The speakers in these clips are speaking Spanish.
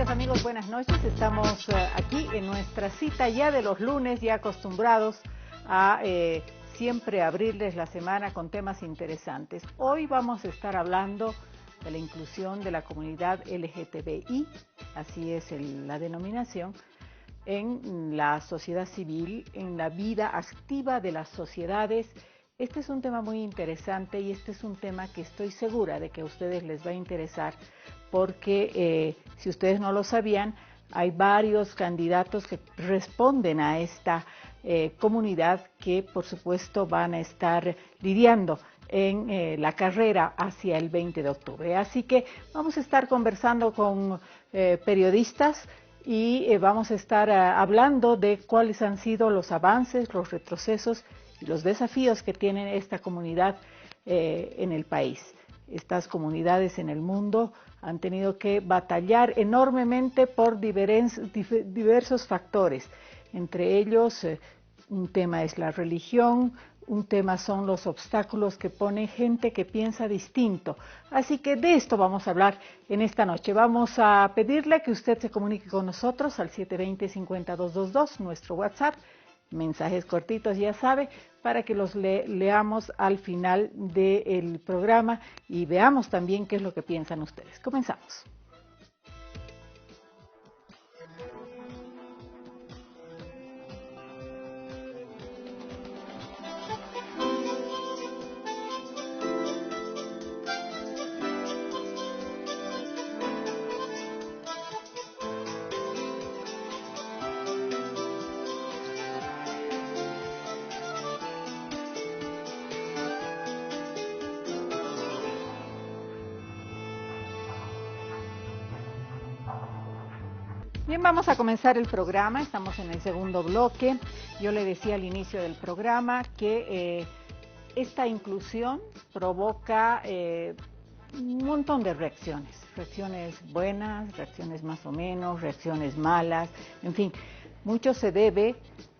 Queridos amigos, buenas noches. Estamos aquí en nuestra cita ya de los lunes, ya acostumbrados a siempre abrirles la semana con temas interesantes. Hoy vamos a estar hablando de la inclusión de la comunidad LGTBI, así es la denominación, en la sociedad civil, en la vida activa de las sociedades. Este es un tema muy interesante y este es un tema que estoy segura de que a ustedes les va a interesar porque si ustedes no lo sabían, hay varios candidatos que responden a esta comunidad que por supuesto van a estar lidiando en la carrera hacia el 20 de octubre. Así que vamos a estar conversando con periodistas y vamos a estar hablando de cuáles han sido los avances, los retrocesos y los desafíos que tiene esta comunidad en el país. Estas comunidades en el mundo han tenido que batallar enormemente por diversos factores. Entre ellos, un tema es la religión, un tema son los obstáculos que pone gente que piensa distinto. Así que de esto vamos a hablar en esta noche. Vamos a pedirle que usted se comunique con nosotros al 720-5222, nuestro WhatsApp. Mensajes cortitos, ya sabe, para que los leamos al final del programa y veamos también qué es lo que piensan ustedes. Comenzamos. Bien, vamos a comenzar el programa, estamos en el segundo bloque. Yo le decía al inicio del programa que esta inclusión provoca un montón de reacciones buenas, reacciones más o menos, reacciones malas, en fin, mucho se debe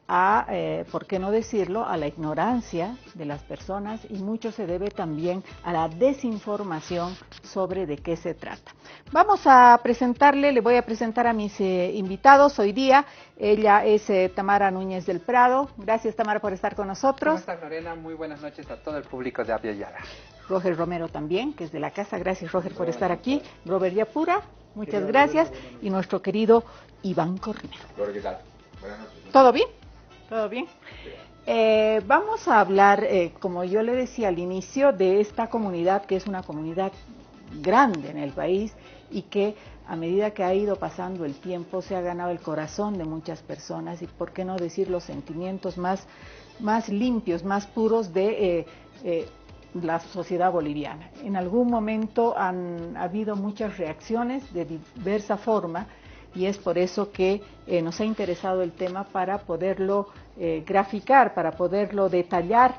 a, por qué no decirlo, a la ignorancia de las personas y mucho se debe también a la desinformación sobre de qué se trata. Vamos a presentarle, le voy a presentar a mis invitados hoy día. Ella es Tamara Núñez del Prado. Gracias, Tamara, por estar con nosotros. ¿Cómo estás, Lorena? Muy buenas noches a todo el público de Avia Yala. Roger Romero también, que es de la casa. Gracias, Roger, por estar aquí. Robert Yapura, muchas gracias. Y nuestro querido Iván Cornero. ¿Qué tal? Buenas noches. ¿Todo bien? ¿Todo bien? Vamos a hablar, como yo le decía al inicio, de esta comunidad que es una comunidad grande en el país y que a medida que ha ido pasando el tiempo se ha ganado el corazón de muchas personas y por qué no decir los sentimientos más limpios, más puros de la sociedad boliviana. En algún momento han habido muchas reacciones de diversa forma y es por eso que nos ha interesado el tema para poderlo graficar, para poderlo detallar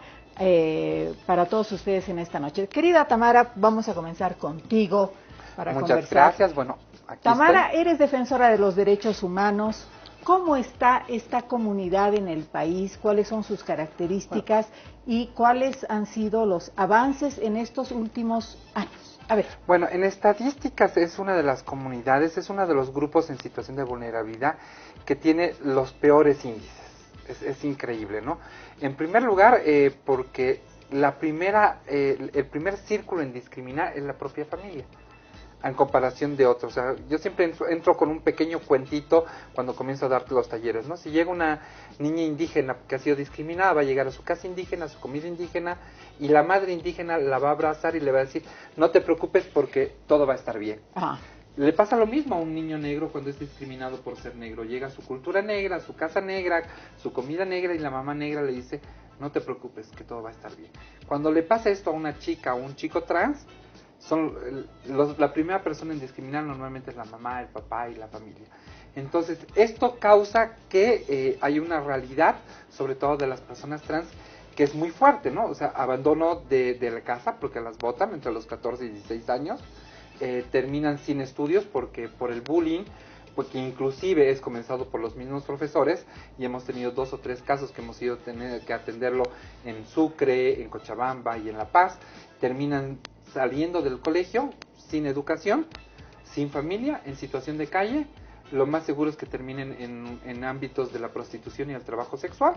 para todos ustedes en esta noche. Querida Tamara, vamos a comenzar contigo para conversar. Muchas gracias. Bueno, aquí Tamara, estoy. eres defensora de los derechos humanos. ¿Cómo está esta comunidad en el país? ¿Cuáles son sus características y cuáles han sido los avances en estos últimos años? A ver. Bueno, en estadísticas es una de las comunidades, es uno de los grupos en situación de vulnerabilidad que tiene los peores índices. Es increíble, ¿no? En primer lugar, porque el primer círculo en discriminar es la propia familia, en comparación de otros. O sea, yo siempre entro con un pequeño cuentito cuando comienzo a dar los talleres, ¿no? Si llega una niña indígena que ha sido discriminada, va a llegar a su casa indígena, a su comida indígena, y la madre indígena la va a abrazar y le va a decir, no te preocupes porque todo va a estar bien. Ajá. Le pasa lo mismo a un niño negro cuando es discriminado por ser negro. Llega a su cultura negra, a su casa negra, su comida negra y la mamá negra le dice, no te preocupes, que todo va a estar bien. Cuando le pasa esto a una chica o un chico trans, la primera persona en discriminar normalmente es la mamá, el papá y la familia. Entonces, esto causa que hay una realidad, sobre todo de las personas trans, que es muy fuerte, ¿no? O sea, abandono de la casa porque las botan entre los 14 y 16 años. Terminan sin estudios porque por el bullying, porque inclusive es comenzado por los mismos profesores y hemos tenido 2 o 3 casos que hemos ido a tener que atenderlo en Sucre, en Cochabamba y en La Paz. Terminan saliendo del colegio sin educación, sin familia, en situación de calle, lo más seguro es que terminen en ámbitos de la prostitución y el trabajo sexual,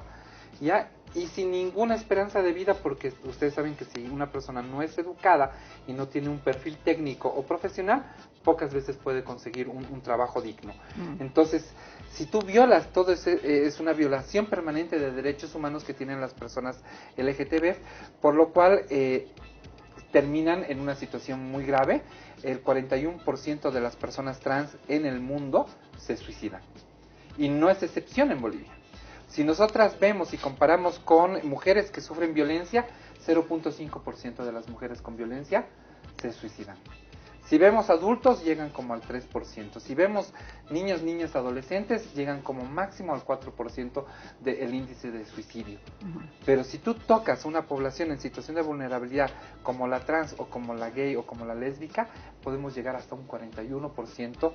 ¿ya? Y sin ninguna esperanza de vida, porque ustedes saben que si una persona no es educada y no tiene un perfil técnico o profesional, pocas veces puede conseguir un trabajo digno. Entonces, si tú violas, todo es una violación permanente de derechos humanos que tienen las personas LGTB, por lo cual terminan en una situación muy grave. El 41% de las personas trans en el mundo se suicidan. Y no es excepción en Bolivia. Si nosotras vemos y comparamos con mujeres que sufren violencia, 0.5% de las mujeres con violencia se suicidan. Si vemos adultos, llegan como al 3%. Si vemos niños, niñas, adolescentes, llegan como máximo al 4% del índice de suicidio. Pero si tú tocas una población en situación de vulnerabilidad, como la trans, o como la gay, o como la lésbica, podemos llegar hasta un 41%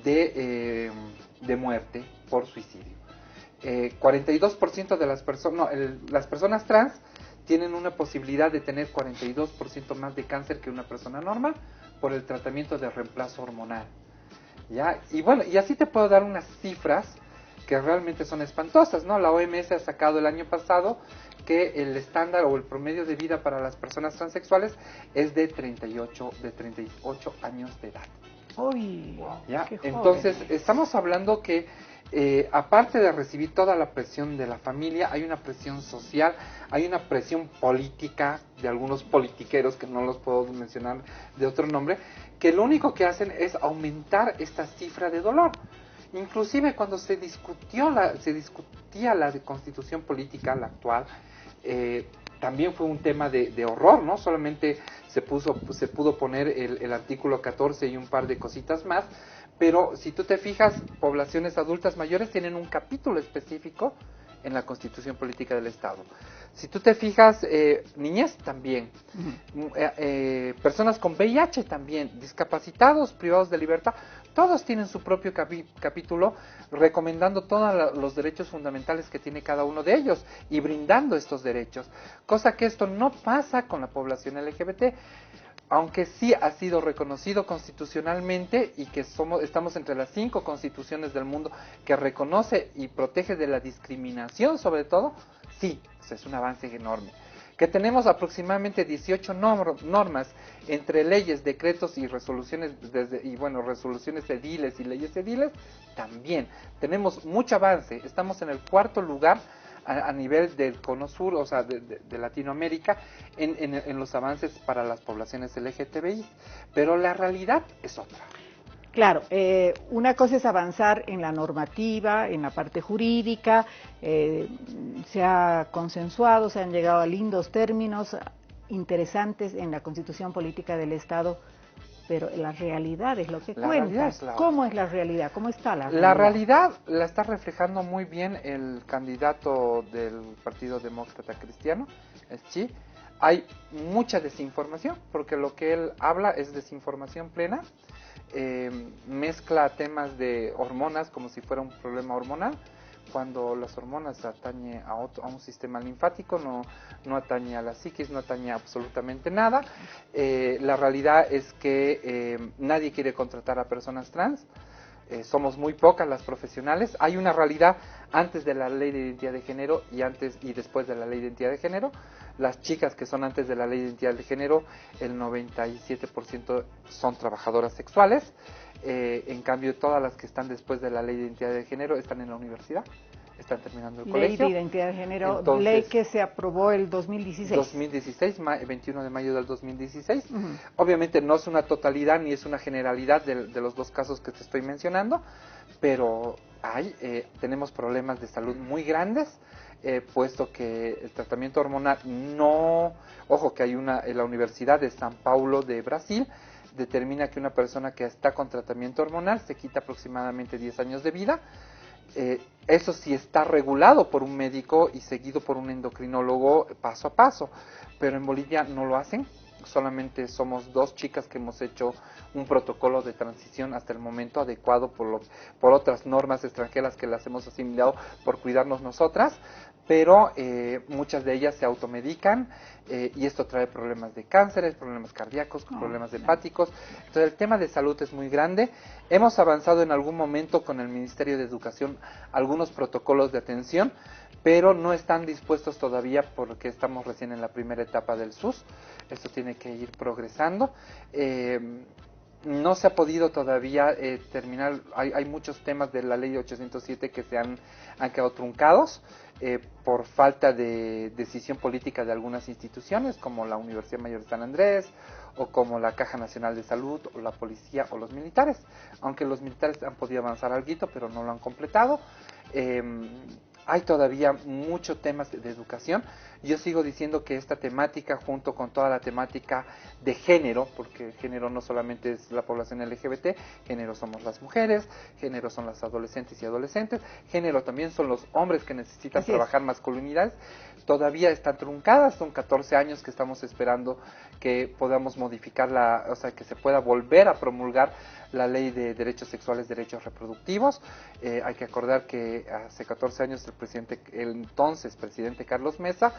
de muerte por suicidio. 42% de las personas, las personas trans tienen una posibilidad de tener 42% más de cáncer que una persona normal por el tratamiento de reemplazo hormonal, ¿ya? Y bueno, y así te puedo dar unas cifras que realmente son espantosas, ¿no? La OMS ha sacado el año pasado que el estándar o el promedio de vida para las personas transexuales es de 38 años de edad. Uy, ¿Ya? qué joven. Entonces, estamos hablando que aparte de recibir toda la presión de la familia, hay una presión social, hay una presión política de algunos politiqueros, que no los puedo mencionar de otro nombre, que lo único que hacen es aumentar esta cifra de dolor. Inclusive cuando se discutía la constitución política, la actual, también fue un tema de horror, ¿no? Solamente se pudo poner el artículo 14 y un par de cositas más, pero si tú te fijas, poblaciones adultas mayores tienen un capítulo específico en la Constitución Política del Estado. Si tú te fijas, niñez también, personas con VIH también, discapacitados, privados de libertad, todos tienen su propio capítulo recomendando todos los derechos fundamentales que tiene cada uno de ellos y brindando estos derechos, cosa que esto no pasa con la población LGBT. Aunque sí ha sido reconocido constitucionalmente y que estamos entre las 5 constituciones del mundo que reconoce y protege de la discriminación sobre todo, sí, es un avance enorme. Que tenemos aproximadamente 18 normas entre leyes, decretos y resoluciones, resoluciones ediles y leyes ediles, también. Tenemos mucho avance, estamos en el 4º lugar a nivel del Cono Sur, o sea, de Latinoamérica, en los avances para las poblaciones LGTBI, pero la realidad es otra. Claro, una cosa es avanzar en la normativa, en la parte jurídica, se ha consensuado, se han llegado a lindos términos interesantes en la Constitución Política del Estado, pero la realidad es lo que cuenta. ¿Cómo es la realidad? ¿Cómo está la realidad? La realidad la está reflejando muy bien el candidato del Partido Demócrata Cristiano, Xi. Hay mucha desinformación, porque lo que él habla es desinformación plena. Mezcla temas de hormonas como si fuera un problema hormonal, cuando las hormonas atañe a un sistema linfático, no atañe a la psiquis, no atañe a absolutamente nada. La realidad es que nadie quiere contratar a personas trans, somos muy pocas las profesionales. Hay una realidad antes de la ley de identidad de género y después de la ley de identidad de género. Las chicas que son antes de la ley de identidad de género, el 97% son trabajadoras sexuales. En cambio, todas las que están después de la ley de identidad de género están en la universidad, están terminando el colegio. Ley de identidad de género, entonces, ley que se aprobó el 2016. 2016, 21 de mayo del 2016. Obviamente no es una totalidad ni es una generalidad de los dos casos que te estoy mencionando, pero tenemos problemas de salud muy grandes, puesto que el tratamiento hormonal ojo que hay en la Universidad de São Paulo de Brasil, determina que una persona que está con tratamiento hormonal se quita aproximadamente 10 años de vida. Eso sí está regulado por un médico y seguido por un endocrinólogo paso a paso, pero en Bolivia no lo hacen. solamente somos 2 chicas que hemos hecho un protocolo de transición hasta el momento adecuado por otras normas extranjeras que las hemos asimilado por cuidarnos nosotras, pero muchas de ellas se automedican y esto trae problemas de cánceres, problemas cardíacos, problemas hepáticos. Entonces el tema de salud es muy grande. Hemos avanzado en algún momento con el Ministerio de Educación algunos protocolos de atención, pero no están dispuestos todavía porque estamos recién en la primera etapa del SUS. Esto tiene que ir progresando. No se ha podido todavía terminar, hay muchos temas de la ley 807 que han quedado truncados por falta de decisión política de algunas instituciones, como la Universidad Mayor de San Andrés, o como la Caja Nacional de Salud, o la Policía, o los militares. Aunque los militares han podido avanzar algo, pero no lo han completado. Hay todavía muchos temas de educación. Yo sigo diciendo que esta temática, junto con toda la temática de género, porque género no solamente es la población LGBT, género somos las mujeres, género son las adolescentes y adolescentes, género también son los hombres que necesitan trabajar masculinidades, todavía están truncadas. Son 14 años que estamos esperando que podamos modificar o sea, que se pueda volver a promulgar la ley de derechos sexuales, derechos reproductivos. Hay que acordar que hace 14 años el entonces presidente Carlos Mesa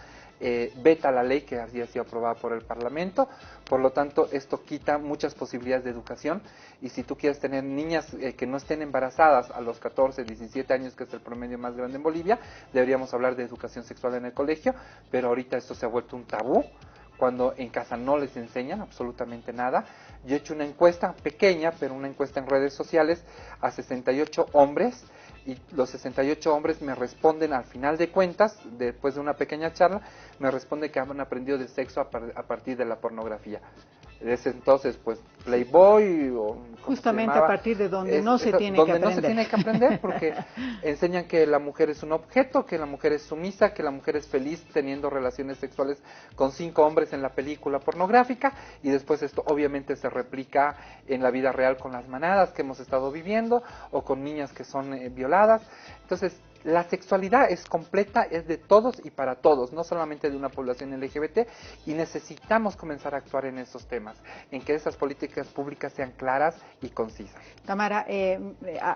veta la ley que había sido aprobada por el Parlamento. Por lo tanto, esto quita muchas posibilidades de educación, y si tú quieres tener niñas que no estén embarazadas a los 14, 17 años, que es el promedio más grande en Bolivia, deberíamos hablar de educación sexual en el colegio, pero ahorita esto se ha vuelto un tabú, cuando en casa no les enseñan absolutamente nada. Yo he hecho una encuesta pequeña, pero una encuesta en redes sociales a 68 hombres, y los 68 hombres me responden al final de cuentas, después de una pequeña charla, me responden que han aprendido de sexo a partir de la pornografía. Desde entonces, pues, Playboy, o justamente a partir de donde no se tiene que aprender. Donde no se tiene que aprender, porque enseñan que la mujer es un objeto, que la mujer es sumisa, que la mujer es feliz teniendo relaciones sexuales con 5 hombres en la película pornográfica, y después esto obviamente se replica en la vida real con las manadas que hemos estado viviendo, o con niñas que son violadas. Entonces, la sexualidad es completa, es de todos y para todos, no solamente de una población LGBT, y necesitamos comenzar a actuar en esos temas, en que esas políticas públicas sean claras y concisas. Tamara,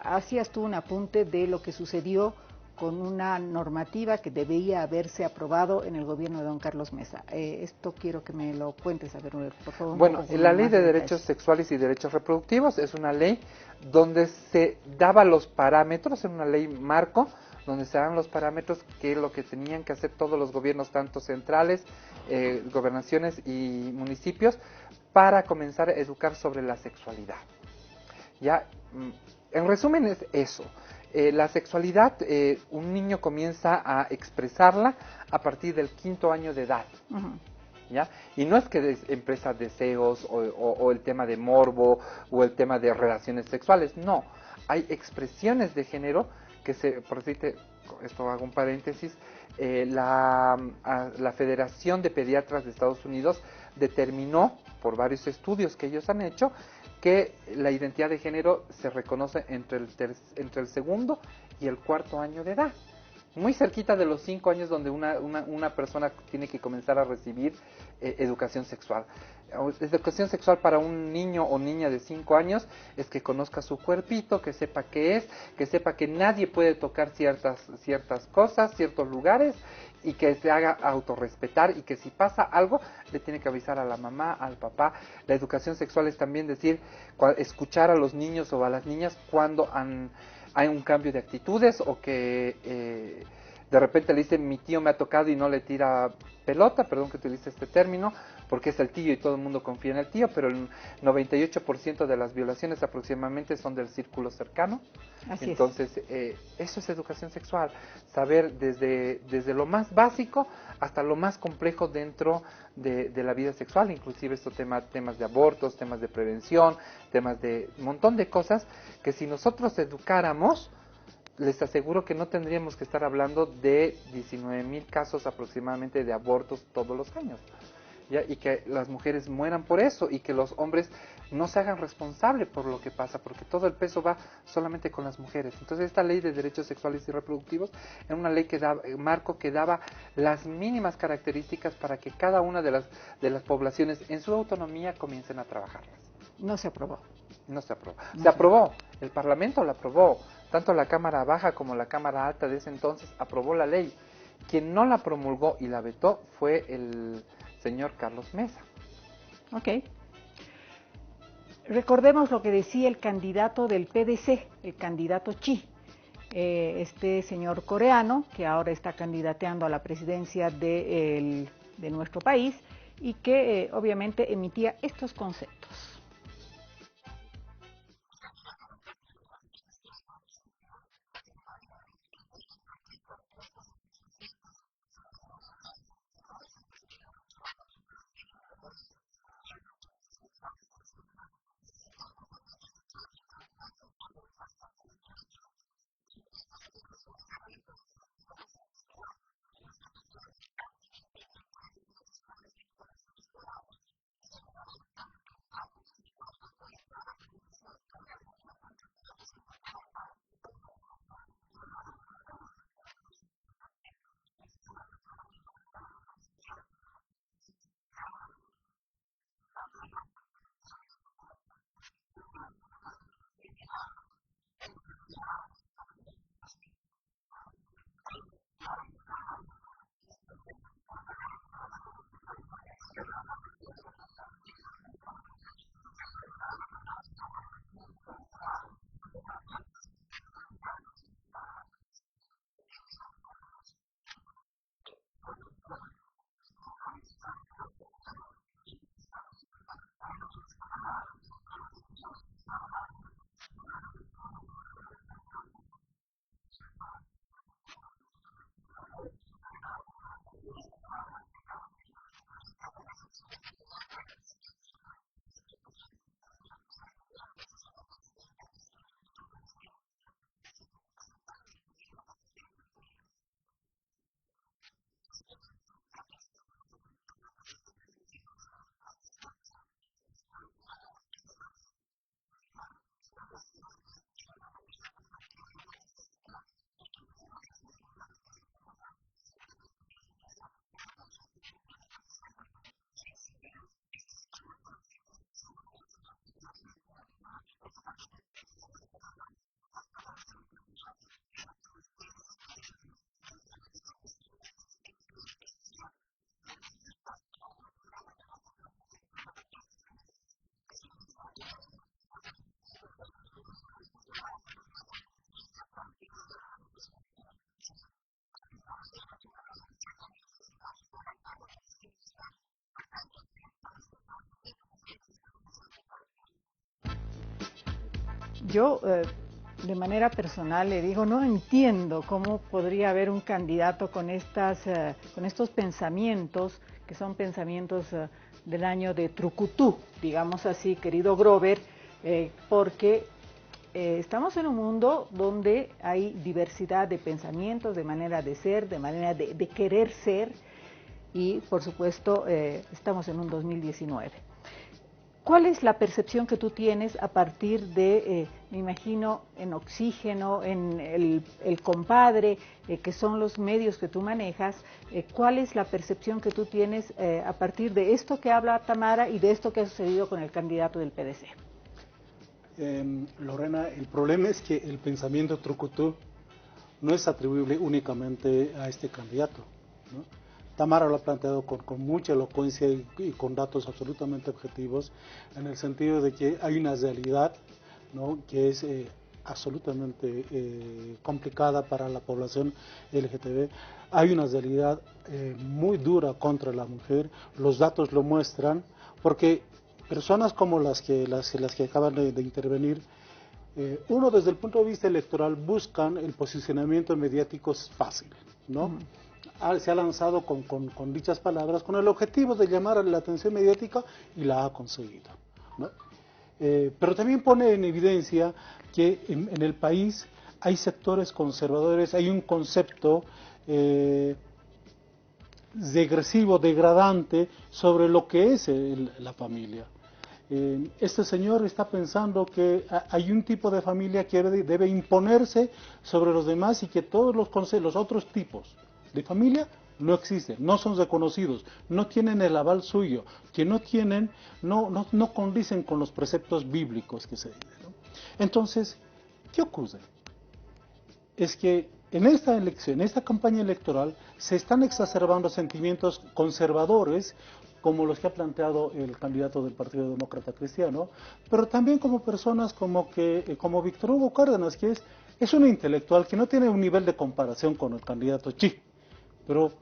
hacías tú un apunte de lo que sucedió con una normativa que debía haberse aprobado en el gobierno de don Carlos Mesa. Esto quiero que me lo cuentes, a ver, por favor. Bueno, la ley de derechos sexuales y derechos reproductivos es una ley donde se daba los parámetros, en una ley marco, donde se dan los parámetros que es lo que tenían que hacer todos los gobiernos, tanto centrales, gobernaciones y municipios, para comenzar a educar sobre la sexualidad. Ya, en resumen es eso. La sexualidad, un niño comienza a expresarla a partir del 5º año de edad. ¿Ya? Y no es que empieza deseos o el tema de morbo o el tema de relaciones sexuales, no. Hay expresiones de género que por decirte, esto hago un paréntesis, la Federación de Pediatras de Estados Unidos determinó, por varios estudios que ellos han hecho, que la identidad de género se reconoce entre el 2º y el 4º año de edad. Muy cerquita de los 5 años, donde una persona tiene que comenzar a recibir educación sexual. Educación sexual para un niño o niña de 5 años es que conozca su cuerpito, que sepa qué es, que sepa que nadie puede tocar ciertas cosas, ciertos lugares, y que se haga autorrespetar, y que si pasa algo le tiene que avisar a la mamá, al papá. La educación sexual es también decir, escuchar a los niños o a las niñas cuando hay un cambio de actitudes, o que de repente le dicen mi tío me ha tocado y no le tira pelota, perdón que utilice este término, porque es el tío y todo el mundo confía en el tío, pero el 98% de las violaciones aproximadamente son del círculo cercano. Así Entonces, eso es educación sexual, saber desde lo más básico hasta lo más complejo dentro de la vida sexual, inclusive estos temas de abortos, temas de prevención, temas de un montón de cosas que si nosotros educáramos, les aseguro que no tendríamos que estar hablando de 19,000 casos aproximadamente de abortos todos los años. ¿ya? Y que las mujeres mueran por eso y que los hombres no se hagan responsables por lo que pasa, porque todo el peso va solamente con las mujeres. Entonces esta ley de derechos sexuales y reproductivos era una ley que daba, marco que daba las mínimas características para que cada una de las poblaciones en su autonomía comiencen a trabajarlas. No se aprobó. No se aprobó. No Se aprobó, el Parlamento la aprobó, tanto la Cámara Baja como la Cámara Alta de ese entonces aprobó la ley. Quien no la promulgó y la vetó fue el señor Carlos Mesa. Ok. Recordemos lo que decía el candidato del PDC, el candidato Chi, este señor coreano que ahora está candidateando a la presidencia de nuestro país y que obviamente emitía estos conceptos. Yo, de manera personal, le digo, no entiendo cómo podría haber un candidato con estos pensamientos, que son pensamientos del año de Trucutú, digamos así, querido Grover, porque estamos en un mundo donde hay diversidad de pensamientos, de manera de ser, de manera de querer ser, y por supuesto estamos en un 2019. ¿Cuál es la percepción que tú tienes a partir de, me imagino, en Oxígeno, en el Compadre, que son los medios que tú manejas? ¿Cuál es la percepción que tú tienes a partir de esto que habla Tamara y de esto que ha sucedido con el candidato del PDC? Lorena, el problema es que el pensamiento trucutú no es atribuible únicamente a este candidato, ¿no? Tamara lo ha planteado con mucha elocuencia y con datos absolutamente objetivos, en el sentido de que hay una realidad, ¿no?, que es absolutamente complicada para la población LGTB. Hay una realidad muy dura contra la mujer, los datos lo muestran, porque personas como las que acaban de intervenir, uno desde el punto de vista electoral buscan el posicionamiento mediático fácil, ¿no? Se ha lanzado con dichas palabras con el objetivo de llamar a la atención mediática y la ha conseguido, ¿no? Pero también pone en evidencia que en el país hay sectores conservadores, hay un concepto regresivo, degradante sobre lo que es la familia. Este señor está pensando que hay un tipo de familia que debe imponerse sobre los demás y que todos los otros tipos de familia no existen, no son reconocidos, no tienen el aval suyo, que no condicen con los preceptos bíblicos que se dicen, ¿no? Entonces, ¿qué ocurre? Es que en esta elección, en esta campaña electoral, se están exacerbando sentimientos conservadores, como los que ha planteado el candidato del Partido Demócrata Cristiano, pero también como personas como Víctor Hugo Cárdenas, que es un intelectual que no tiene un nivel de comparación con el candidato Chi, pero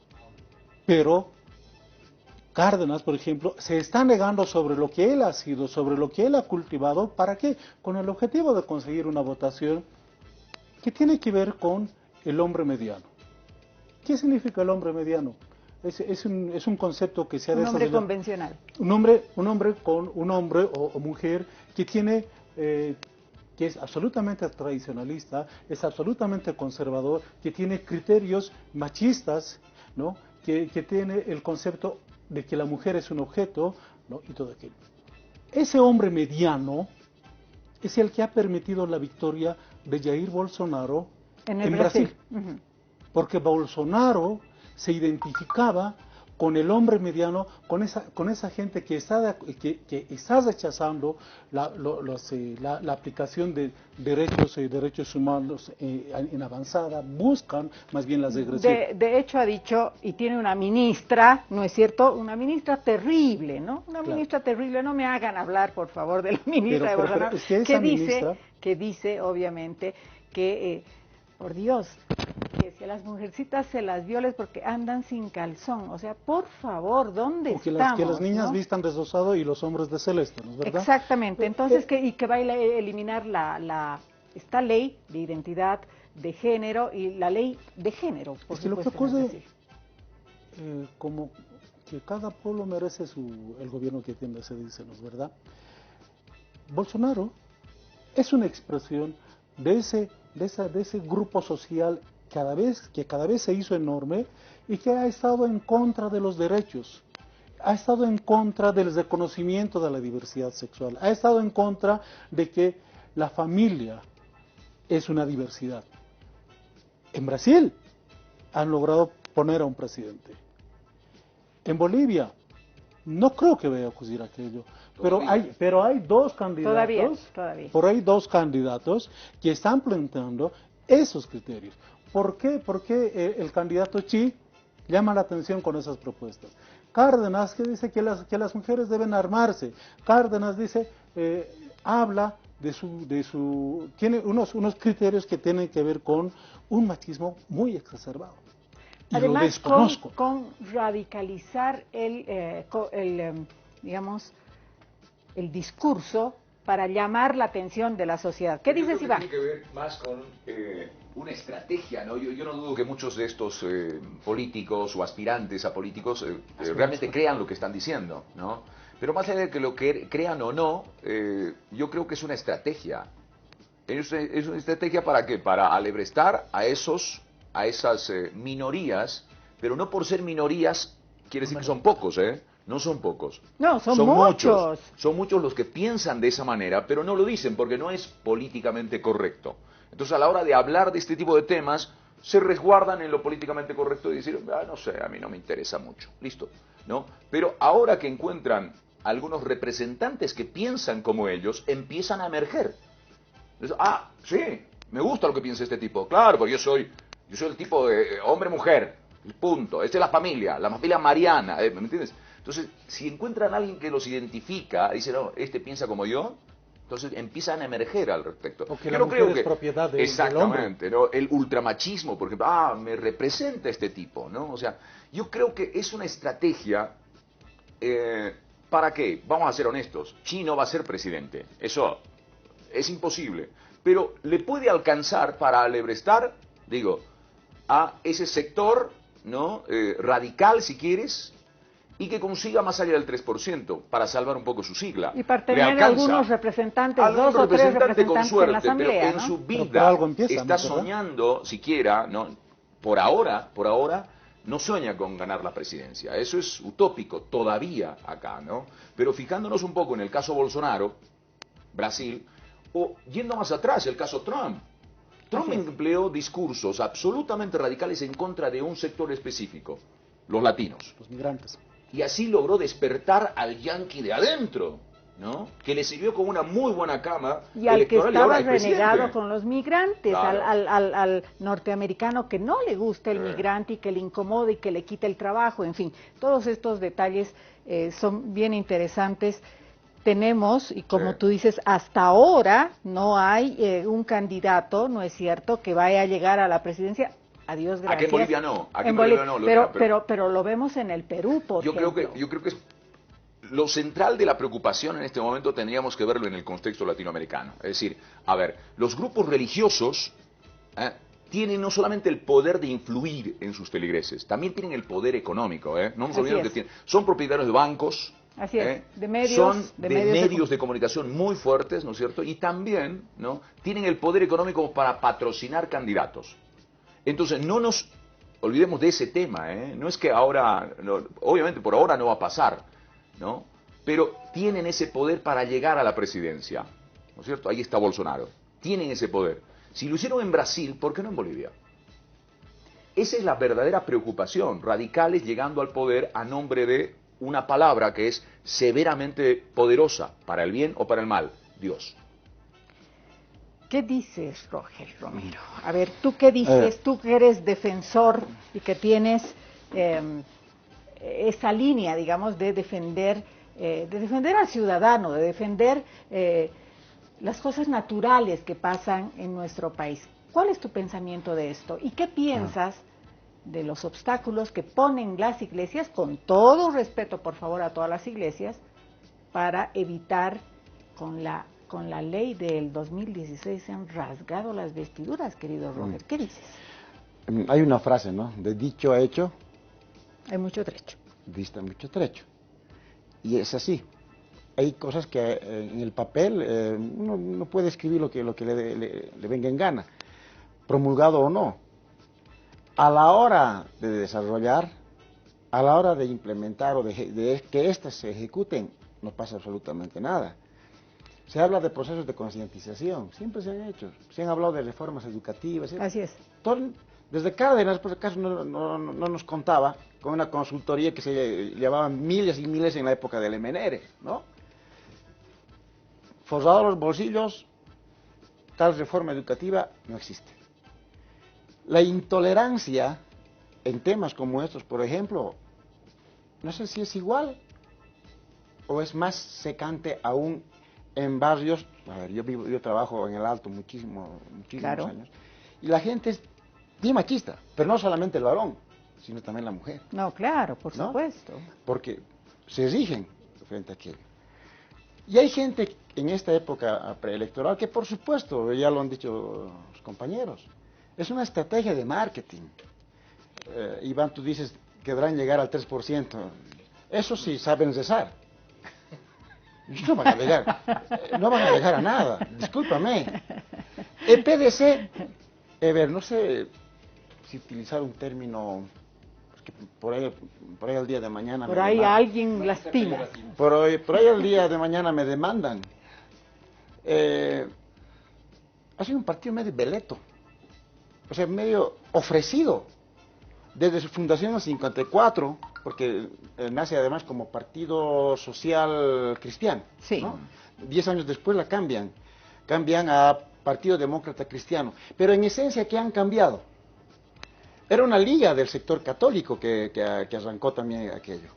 Cárdenas, por ejemplo, se está negando sobre lo que él ha sido, sobre lo que él ha cultivado. ¿Para qué? Con el objetivo de conseguir una votación que tiene que ver con el hombre mediano. ¿Qué significa el hombre mediano? Es un concepto que se ha desarrollado. Un hombre convencional. Un hombre o mujer que tiene... que es absolutamente tradicionalista, es absolutamente conservador, que tiene criterios machistas, ¿no? Que tiene el concepto de que la mujer es un objeto, ¿no? Y todo aquello. Ese hombre mediano es el que ha permitido la victoria de Jair Bolsonaro en Brasil. Uh-huh. Porque Bolsonaro se identificaba con el hombre mediano, con esa gente que está rechazando la aplicación de derechos humanos en avanzada, buscan más bien las regresiones. De hecho ha dicho, y tiene una ministra, ¿no es cierto? Una ministra terrible, ¿no? Una ministra terrible, no me hagan hablar, por favor, de la ministra de Bolsonaro, es que dice, obviamente, que, por Dios, que si a las mujercitas se las violes porque andan sin calzón, o sea, por favor, ¿dónde estamos? Que las niñas, ¿no?, vistan de rosado y los hombres de celeste, ¿no es verdad? Exactamente, entonces que va a eliminar esta ley de identidad de género y la ley de género, por supuesto. Lo que ocurre, como que cada pueblo merece el gobierno que tiene, se dice, ¿no es verdad? Bolsonaro es una expresión de ese grupo social que cada vez se hizo enorme y que ha estado en contra de los derechos, ha estado en contra del reconocimiento de la diversidad sexual, ha estado en contra de que la familia es una diversidad. En Brasil han logrado poner a un presidente. En Bolivia no creo que vaya a ocurrir aquello, pero hay dos candidatos, todavía. Por ahí dos candidatos que están planteando esos criterios. ¿Por qué? Porque el candidato Chi llama la atención con esas propuestas. Cárdenas, que dice que las mujeres deben armarse. Cárdenas dice, habla tiene unos criterios que tienen que ver con un machismo muy exacerbado. Y además, lo desconozco. Con radicalizar digamos, el discurso para llamar la atención de la sociedad. ¿Qué dices, Iván? Tiene que ver más con una estrategia, ¿no? Yo no dudo que muchos de estos políticos o aspirantes a políticos realmente crean lo que están diciendo, ¿no? Pero más allá de que lo crean o no, yo creo que es una estrategia. Es una estrategia ¿para qué? Para alebrestar a esas minorías, pero no por ser minorías quiere decir que son pocos, ¿eh? No son pocos. No, son muchos. Son muchos los que piensan de esa manera, pero no lo dicen porque no es políticamente correcto. Entonces, a la hora de hablar de este tipo de temas, se resguardan en lo políticamente correcto y decir, no sé, a mí no me interesa mucho. Listo, ¿no? Pero ahora que encuentran algunos representantes que piensan como ellos, empiezan a emerger. Entonces, sí, me gusta lo que piensa este tipo. Claro, porque yo soy el tipo de hombre-mujer, punto. Esta es la familia mariana, ¿me entiendes? Entonces, si encuentran a alguien que los identifica, dicen, no, este piensa como yo, entonces empiezan a emerger al respecto. Porque la mujer es propiedad del hombre. Exactamente, ¿no? El ultramachismo, por ejemplo, me representa este tipo, ¿no? O sea, yo creo que es una estrategia, ¿para qué? Vamos a ser honestos, Xi no va a ser presidente, eso es imposible, pero le puede alcanzar para alebrestar, digo, a ese sector, ¿no? Radical, si quieres, y que consiga más allá del 3% para salvar un poco su sigla. Y para tener algunos representantes, dos o tres representantes con suerte, en la asamblea, pero en ¿no? su vida está soñando, siquiera, ¿no? Por ahora, no sueña con ganar la presidencia. Eso es utópico todavía acá, ¿no? Pero fijándonos un poco en el caso Bolsonaro, Brasil, o yendo más atrás, el caso Trump. Trump empleó discursos absolutamente radicales en contra de un sector específico, los latinos. Los migrantes. Y así logró despertar al yanqui de adentro, ¿no? Que le sirvió como una muy buena cama y al que electoral estaba y ahora es renegado presidente. con los migrantes, Claro. al norteamericano que no le gusta el migrante y que le incomoda y que le quita el trabajo, en fin, todos estos detalles son bien interesantes. Tenemos, y como tú dices, hasta ahora no hay un candidato, ¿no es cierto?, que vaya a llegar a la presidencia. Adiós, gracias. Aquí en Bolivia no, aquí en Bolivia no. pero lo vemos en el Perú, por ejemplo. Yo creo que es lo central de la preocupación en este momento tendríamos que verlo en el contexto latinoamericano. Es decir, a ver, los grupos religiosos tienen no solamente el poder de influir en sus feligreses, también tienen el poder económico. No nos olvidemos que son propietarios de bancos. Así es, de medios, son de medios de comunicación muy fuertes, ¿no es cierto? Y también, ¿no?, tienen el poder económico para patrocinar candidatos. Entonces, no nos olvidemos de ese tema, No es que ahora, obviamente por ahora no va a pasar, ¿no? Pero tienen ese poder para llegar a la presidencia, ¿no es cierto? Ahí está Bolsonaro. Tienen ese poder. Si lo hicieron en Brasil, ¿por qué no en Bolivia? Esa es la verdadera preocupación. Radicales llegando al poder a nombre de una palabra que es severamente poderosa, para el bien o para el mal: Dios. ¿Qué dices, Roger Romero? A ver, ¿tú qué dices? Tú que eres defensor y que tienes esa línea, digamos, de defender al ciudadano, de defender las cosas naturales que pasan en nuestro país. ¿Cuál es tu pensamiento de esto? ¿Y qué piensas de los obstáculos que ponen las iglesias, con todo respeto, por favor, a todas las iglesias, para evitar con la ley del 2016 se han rasgado las vestiduras, querido Roger? ¿Qué dices? Hay una frase, ¿no? De dicho a hecho hay mucho trecho. Dista mucho trecho. Y es así. Hay cosas que en el papel uno no puede escribir lo que le venga en gana, promulgado o no. A la hora de desarrollar, a la hora de implementar o de que éstas se ejecuten, no pasa absolutamente nada. Se habla de procesos de concientización, siempre se han hecho. Se han hablado de reformas educativas. Así es. Desde Cárdenas, por acaso, no nos contaba con una consultoría que se llevaban miles y miles en la época del MNR, ¿no? Forrados los bolsillos, tal reforma educativa no existe. La intolerancia en temas como estos, por ejemplo, no sé si es igual o es más secante aún en barrios. A ver, yo trabajo en el Alto muchísimos claro. años, y la gente es bien machista, pero no solamente el varón, sino también la mujer. No, claro, por supuesto. Porque se rigen frente a aquello. Y hay gente en esta época preelectoral que, por supuesto, ya lo han dicho los compañeros, es una estrategia de marketing. Iván, tú dices que deberán llegar al 3%. Eso sí saben rezar. No van a llegar a nada, discúlpame. El PDC, a ver, no sé si utilizar un término, porque por ahí el día de mañana por ahí demandan. Alguien lastima. Por ahí el día de mañana me demandan. Ha sido un partido medio veleto, o sea, medio ofrecido, desde su fundación en el 54, porque nace además como Partido Social Cristiano. Sí. ¿No? 10 años después la cambian a Partido Demócrata Cristiano. Pero en esencia, ¿qué han cambiado? Era una liga del sector católico que arrancó también aquello.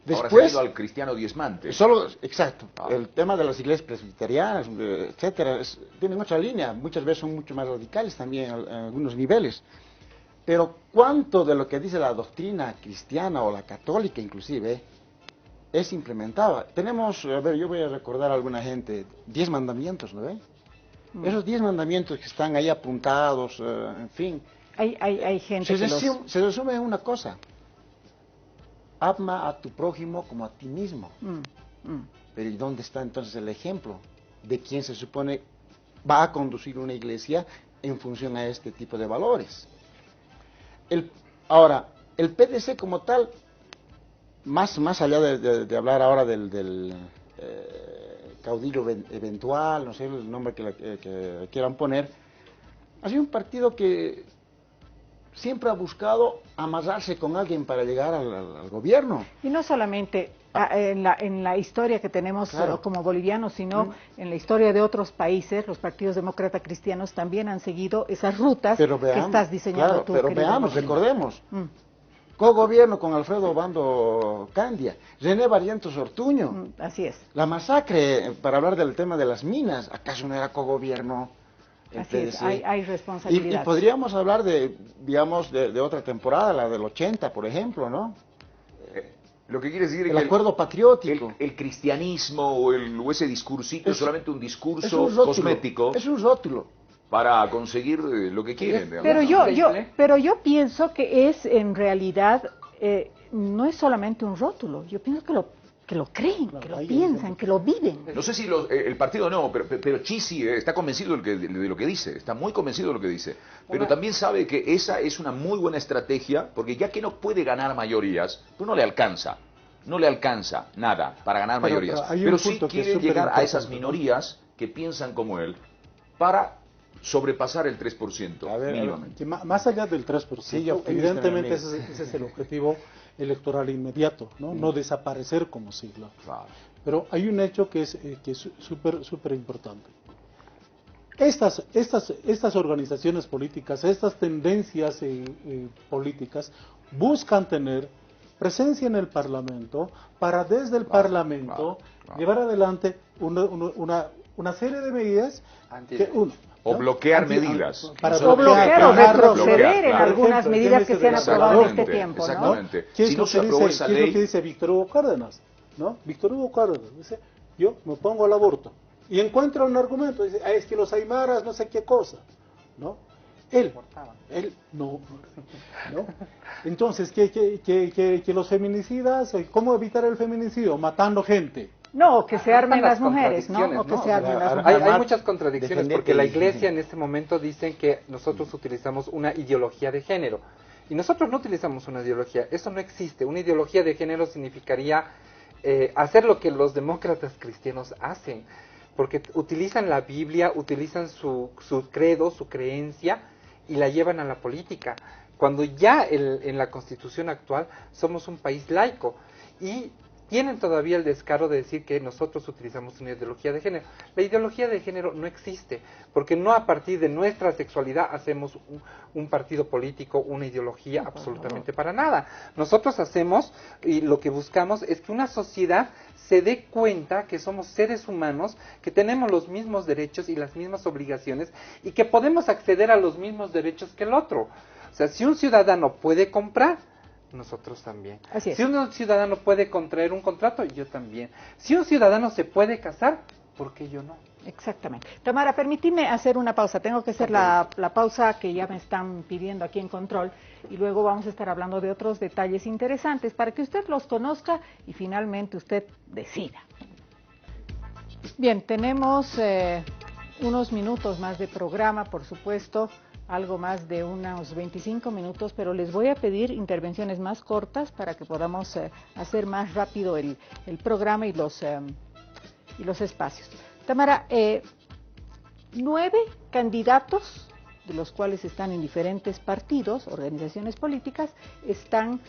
Después, ahora se ha ido al cristiano diezmante. Exacto. El tema de las iglesias presbiterianas, etcétera, tienen otra línea. Muchas veces son mucho más radicales también en algunos niveles. Pero ¿cuánto de lo que dice la doctrina cristiana o la católica inclusive es implementada? Tenemos, a ver, yo voy a recordar a alguna gente, 10 mandamientos, ¿no ve? Esos 10 mandamientos que están ahí apuntados, en fin. Hay gente se resume en una cosa: ama a tu prójimo como a ti mismo. Pero ¿y dónde está entonces el ejemplo de quién se supone va a conducir una iglesia en función a este tipo de valores? Ahora, el PDC como tal, más allá de hablar ahora del caudillo eventual, no sé el nombre que quieran poner, ha sido un partido que siempre ha buscado amarrarse con alguien para llegar al gobierno. Y no solamente en la historia que tenemos Claro. como bolivianos, sino en la historia de otros países, los partidos demócratas cristianos también han seguido esas rutas Pero veamos, que estás diseñando claro, tú. pero querido veamos, Martín. recordemos, Mm, cogobierno con Alfredo Obando Candia, René Barrientos Ortuño, así es. la masacre, para hablar del tema de las minas, ¿acaso no era cogobierno? el Así es, PDC? hay Y responsabilidad. podríamos hablar digamos, de otra temporada, la del 80, por ejemplo, ¿no? Lo que quiere decir El es que acuerdo patriótico. el cristianismo o ese discursito es solamente un Es discurso un rótulo, cosmético es un rótulo. para conseguir lo que quieren. de Pero alguna pero yo pienso que es en realidad, no es solamente un rótulo, yo pienso que lo creen, Claro, que lo ahí piensan, que lo viven. No sé si el partido no, pero Chi sí está convencido de lo que dice, está muy convencido de lo que dice. Pero también sabe que esa es una muy buena estrategia, porque ya que no puede ganar mayorías, pues no le alcanza nada para ganar Pero mayorías. hay un Pero sí punto que es quiere llegar a esas superimportante, ¿no? minorías que piensan como él para sobrepasar el 3%, A ver, mínimamente. Que más allá del 3%, Sí, yo optimista evidentemente también. ese es el objetivo electoral inmediato, ¿no? No desaparecer como sigla. Claro. Pero hay un hecho que es súper importante. Estas organizaciones políticas, estas tendencias políticas buscan tener presencia en el Parlamento para desde el Parlamento claro. llevar adelante una serie de medidas que O bloquear medidas. para No solo bloquear o bloquear, retroceder en claro. algunas Por ejemplo, medidas que se han llámese aprobado en este Exactamente, tiempo, ¿no? exactamente. ¿Qué es, Si lo no se que aprobó dice, esa qué es lo ley, que dice Víctor Hugo Cárdenas? ¿No? Víctor Hugo Cárdenas dice, yo me opongo al aborto. Y encuentra un argumento, dice, es que los aymaras no sé qué cosa, ¿no? Él no. Entonces, que los feminicidas, ¿cómo evitar el feminicidio? Matando gente. No, que se armen Están las mujeres, ¿no? O que ¿no? se armen las Ahora, mujeres. Hay muchas contradicciones defenderte porque la y- iglesia en este momento dicen que nosotros utilizamos una ideología de género y nosotros no utilizamos una ideología, eso no existe. Una ideología de género significaría hacer lo que los demócratas cristianos hacen, porque utilizan la Biblia, utilizan su credo, su creencia y la llevan a la política, cuando ya en la Constitución actual somos un país laico y tienen todavía el descaro de decir que nosotros utilizamos una ideología de género. La ideología de género no existe, porque no a partir de nuestra sexualidad hacemos un partido político, una ideología, absolutamente para nada. Nosotros hacemos, y lo que buscamos es que una sociedad se dé cuenta que somos seres humanos, que tenemos los mismos derechos y las mismas obligaciones, y que podemos acceder a los mismos derechos que el otro. O sea, si un ciudadano puede comprar, nosotros también. Así es. Si un ciudadano puede contraer un contrato, yo también. Si un ciudadano se puede casar, ¿por qué yo no? Exactamente. Tamara, permíteme hacer una pausa. Tengo que hacer la pausa que ya me están pidiendo aquí en control y luego vamos a estar hablando de otros detalles interesantes para que usted los conozca y finalmente usted decida. Bien, tenemos unos minutos más de programa, por supuesto, algo más de unos 25 minutos, pero les voy a pedir intervenciones más cortas para que podamos hacer más rápido el programa y los espacios. Tamara, 9 candidatos, de los cuales están en diferentes partidos, organizaciones políticas, están,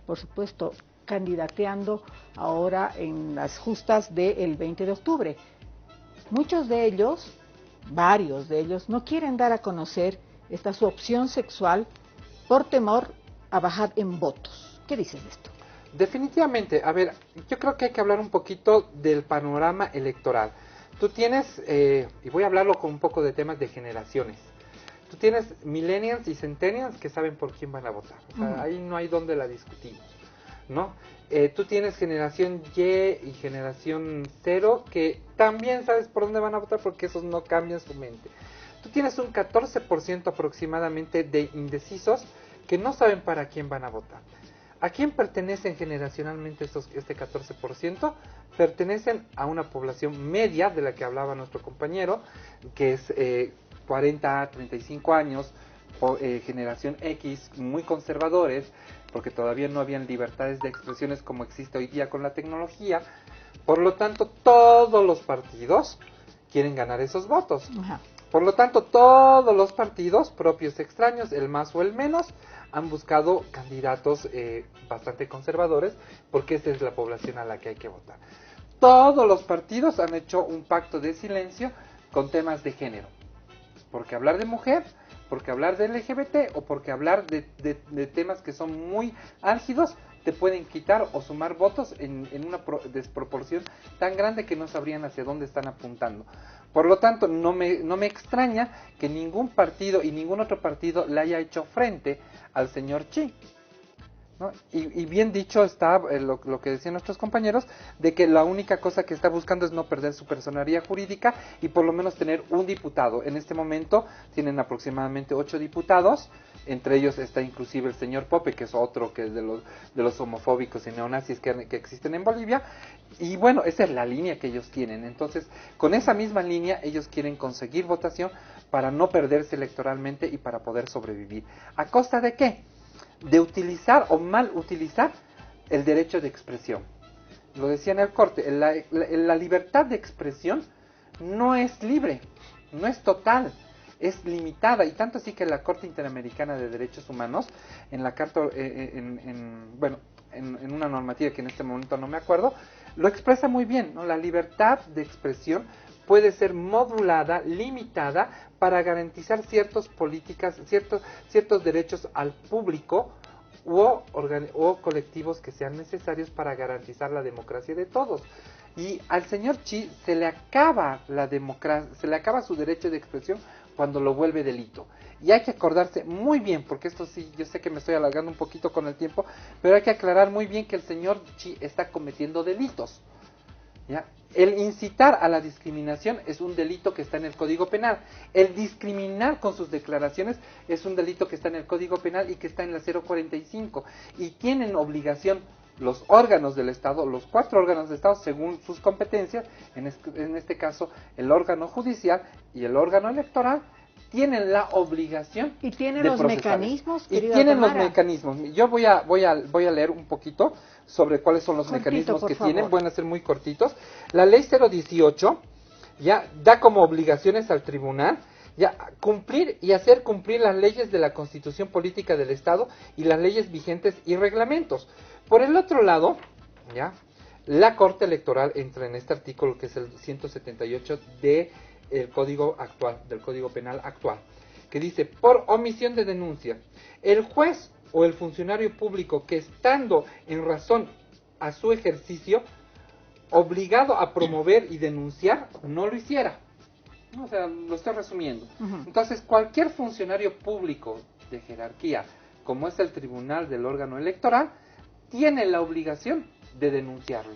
por supuesto, candidateando ahora en las justas del 20 de octubre. Muchos de ellos, varios de ellos, no quieren dar a conocer su opción sexual por temor a bajar en votos. ¿Qué dices de esto? Definitivamente, a ver, yo creo que hay que hablar un poquito del panorama electoral. Tú tienes, y voy a hablarlo con un poco de temas de generaciones, tú tienes millennials y centennials que saben por quién van a votar, o sea, ahí no hay donde la discutimos, ¿no? Tú tienes generación Y y generación 0 que también sabes por dónde van a votar porque esos no cambian su mente. Tú tienes un 14% aproximadamente de indecisos que no saben para quién van a votar. ¿A quién pertenecen generacionalmente este 14%? Pertenecen a una población media de la que hablaba nuestro compañero, que es 40 a 35 años, generación X muy conservadores, porque todavía no habían libertades de expresiones como existe hoy día con la tecnología. Por lo tanto, todos los partidos quieren ganar esos votos. Ajá. Por lo tanto, todos los partidos, propios, extraños, el más o el menos, han buscado candidatos bastante conservadores, porque esa es la población a la que hay que votar. Todos los partidos han hecho un pacto de silencio con temas de género. Porque hablar de mujer, porque hablar de LGBT o porque hablar de temas que son muy álgidos te pueden quitar o sumar votos en una desproporción tan grande que no sabrían hacia dónde están apuntando. Por lo tanto, no me extraña que ningún partido y ningún otro partido le haya hecho frente al señor Xi, ¿no? Y bien dicho está lo que decían nuestros compañeros, de que la única cosa que está buscando es no perder su personería jurídica y por lo menos tener un diputado. En este momento tienen aproximadamente 8 diputados, entre ellos está inclusive el señor Pope, que es otro que es de los homofóbicos y neonazis que existen en Bolivia, y bueno, esa es la línea que ellos tienen. Entonces, con esa misma línea ellos quieren conseguir votación para no perderse electoralmente y para poder sobrevivir. ¿A costa de qué? De utilizar o mal utilizar el derecho de expresión. Lo decía en el corte, la libertad de expresión no es libre, no es total, es limitada, y tanto así que la Corte Interamericana de Derechos Humanos, en la carta, en una normativa que en este momento no me acuerdo, lo expresa muy bien, ¿no? La libertad de expresión puede ser modulada, limitada, para garantizar ciertos derechos al público o colectivos que sean necesarios para garantizar la democracia de todos. Y al señor Xi se le acaba la democracia, se le acaba su derecho de expresión cuando lo vuelve delito. Y hay que acordarse muy bien, porque esto sí, yo sé que me estoy alargando un poquito con el tiempo, pero hay que aclarar muy bien que el señor Xi está cometiendo delitos, ¿ya? El incitar a la discriminación es un delito que está en el Código Penal. El discriminar con sus declaraciones es un delito que está en el Código Penal y que está en la 045. Y tienen obligación los órganos del Estado, los 4 órganos del Estado, según sus competencias, en este caso el órgano judicial y el órgano electoral, tienen la obligación y tienen de los procesar. mecanismos, y tienen Tamara. los mecanismos. Yo voy a leer un poquito sobre cuáles son los mecanismos que tienen. Van a ser muy cortitos. La ley 018 ya da como obligaciones al tribunal ya cumplir y hacer cumplir las leyes de la Constitución Política del Estado y las leyes vigentes y reglamentos. Por el otro lado, ya la Corte Electoral entra en este artículo que es el 178 del Código actual, del Código Penal actual, que dice: por omisión de denuncia, el juez o el funcionario público que, estando en razón a su ejercicio obligado a promover y denunciar, no lo hiciera. O sea, lo estoy resumiendo. Entonces, cualquier funcionario público de jerarquía, como es el tribunal del órgano electoral, tiene la obligación de denunciarlo.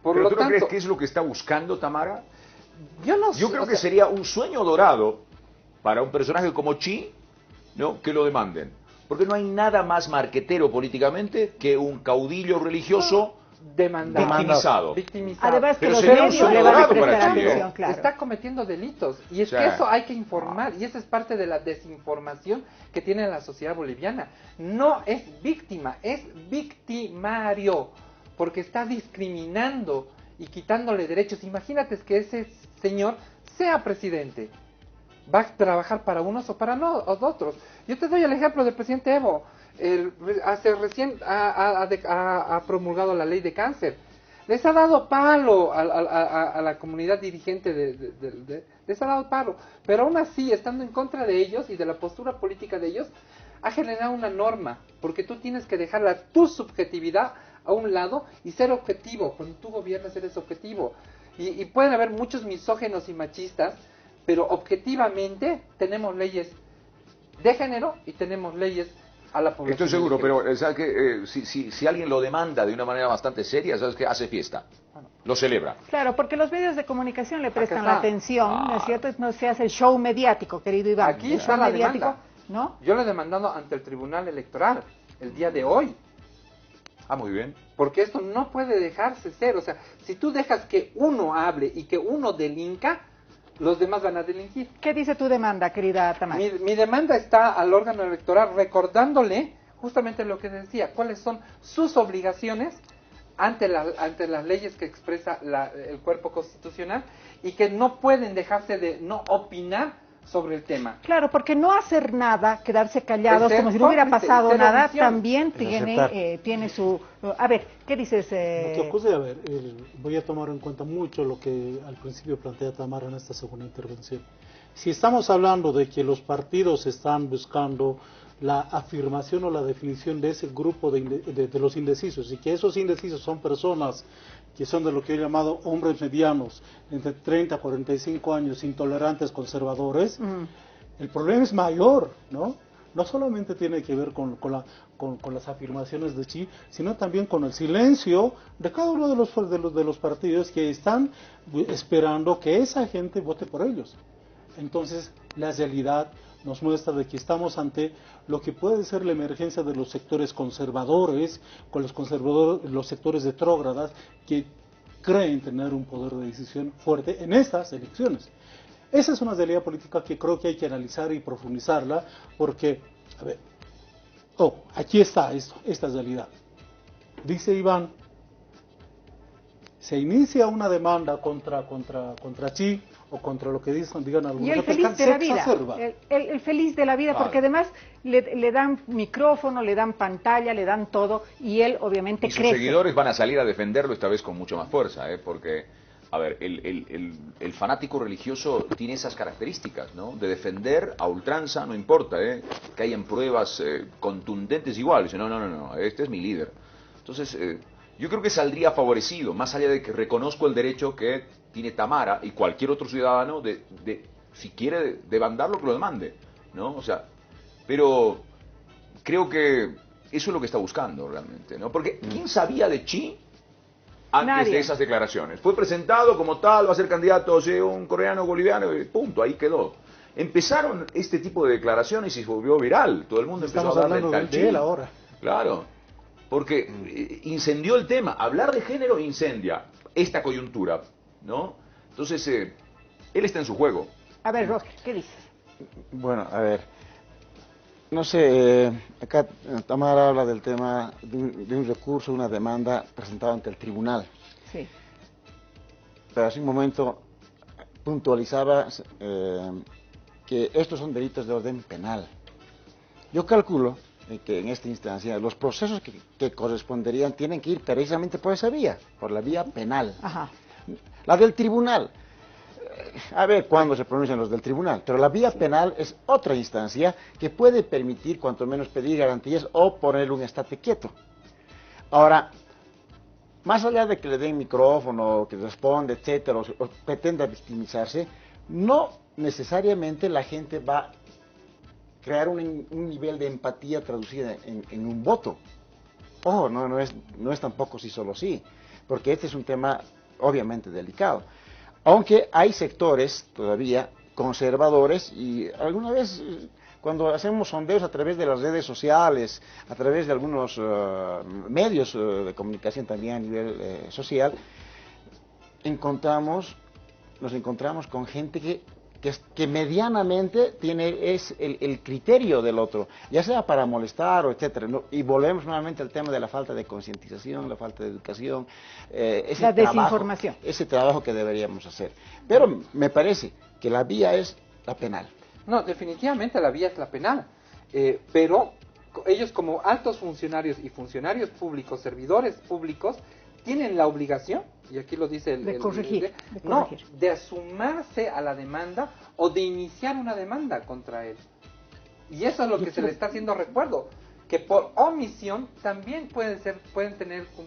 ¿Pero tú no crees que es lo que está buscando Tamara? Yo creo que sería un sueño dorado para un personaje como Xi, ¿no?, que lo demanden. Porque no hay nada más marquetero políticamente que un caudillo religioso victimizado. Además que pero los sería un medios sueño le van a dorado para prestar Xi, atención, claro. Está cometiendo delitos, y es que eso hay que informar, y esa es parte de la desinformación que tiene la sociedad boliviana. No es víctima, es victimario, porque está discriminando y quitándole derechos. Imagínate que ese señor sea presidente, va a trabajar para unos o para otros. Yo te doy el ejemplo del presidente Evo. Recién ha promulgado la ley de cáncer. Les ha dado palo a la comunidad dirigente, les ha dado palo, pero aún así, estando en contra de ellos y de la postura política de ellos, ha generado una norma, porque tú tienes que dejar tu subjetividad a un lado y ser objetivo. Cuando tú gobiernas eres objetivo, y pueden haber muchos misógenos y machistas, pero objetivamente tenemos leyes de género y tenemos leyes a la población. Estoy seguro, pero ¿sabes qué? Si alguien lo demanda de una manera bastante seria, ¿sabes qué? Hace fiesta, lo celebra. Claro, porque los medios de comunicación le prestan la atención, ¿no es cierto? No se hace el show mediático, querido Iván. Aquí el está show la mediático, demanda, ¿no? Yo lo he demandado ante el Tribunal Electoral el día de hoy. Ah, muy bien. Porque esto no puede dejarse ser. O sea, si tú dejas que uno hable y que uno delinca, los demás van a delinquir. ¿Qué dice tu demanda, querida Tamara? Mi demanda está al órgano electoral recordándole justamente lo que decía, cuáles son sus obligaciones ante las leyes que expresa el cuerpo constitucional y que no pueden dejarse de no opinar sobre el tema. Claro, porque no hacer nada, quedarse callados, Ser como si no hubiera cómplice, pasado ser nada, omisión. también Es tiene su... A ver, ¿qué dices? Lo que ocurre, a ver, voy a tomar en cuenta mucho lo que al principio plantea Tamara en esta segunda intervención. Si estamos hablando de que los partidos están buscando la afirmación o la definición de ese grupo de los indecisos, y que esos indecisos son personas que son de lo que he llamado hombres medianos, entre 30 a 45 años, intolerantes, conservadores, el problema es mayor, ¿no? No solamente tiene que ver con las afirmaciones de Chi, sino también con el silencio de cada uno de los partidos que están esperando que esa gente vote por ellos. Entonces, la realidad nos muestra de que estamos ante lo que puede ser la emergencia de los sectores conservadores, con los sectores retrógradas que creen tener un poder de decisión fuerte en estas elecciones. Esa es una realidad política que creo que hay que analizar y profundizarla, porque, a ver, aquí está esta realidad. Dice Iván, se inicia una demanda contra Chi, o contra lo que digan algunos. Y el feliz de la vida, el feliz de la vida, porque además le dan micrófono, le dan pantalla, le dan todo, y él obviamente crece. Y sus seguidores van a salir a defenderlo esta vez con mucho más fuerza, porque, a ver, el fanático religioso tiene esas características, ¿no? De defender a ultranza, no importa, que hayan pruebas contundentes igual. Dice, no, este es mi líder. Entonces, yo creo que saldría favorecido, más allá de que reconozco el derecho que tiene Tamara y cualquier otro ciudadano si quiere demandarlo, que lo demande, ¿no? O sea, pero creo que eso es lo que está buscando realmente, ¿no? Porque ¿quién sabía de Chi antes de esas declaraciones? Fue presentado como tal, va a ser candidato, un coreano boliviano, y punto, ahí quedó. Empezaron este tipo de declaraciones y se volvió viral, todo el mundo empezó a hablar del tal Chi. De él ahora. Claro, porque incendió el tema. Hablar de género incendia esta coyuntura, ¿no? Entonces, él está en su juego. A ver, Roger, ¿qué dices? Bueno, a ver, no sé, acá Tamara habla del tema de un recurso, una demanda presentada ante el tribunal. Sí. Pero hace un momento puntualizaba que estos son delitos de orden penal. Yo calculo que en esta instancia los procesos que corresponderían tienen que ir precisamente por esa vía, por la vía penal. Ajá. La del tribunal, a ver cuándo se pronuncian los del tribunal, pero la vía penal es otra instancia que puede permitir cuanto menos pedir garantías o poner un estate quieto. Ahora, más allá de que le den micrófono, que responda, etcétera, o pretenda victimizarse, no necesariamente la gente va a crear un nivel de empatía traducida en un voto. Ojo, no es tampoco sí solo sí, porque este es un tema obviamente delicado. Aunque hay sectores todavía conservadores y alguna vez cuando hacemos sondeos a través de las redes sociales, a través de algunos medios de comunicación también a nivel social, nos encontramos con gente que medianamente tiene el criterio del otro, ya sea para molestar o etcétera, ¿no? Y volvemos nuevamente al tema de la falta de concientización, la falta de educación, la desinformación. Ese trabajo que deberíamos hacer. Pero me parece que la vía es la penal. No, definitivamente la vía es la penal, pero ellos como altos funcionarios y funcionarios públicos, servidores públicos, tienen la obligación, y aquí lo dice de corregir. de asumarse a la demanda o de iniciar una demanda contra él. Y eso es lo que se le está haciendo recuerdo, que por omisión también pueden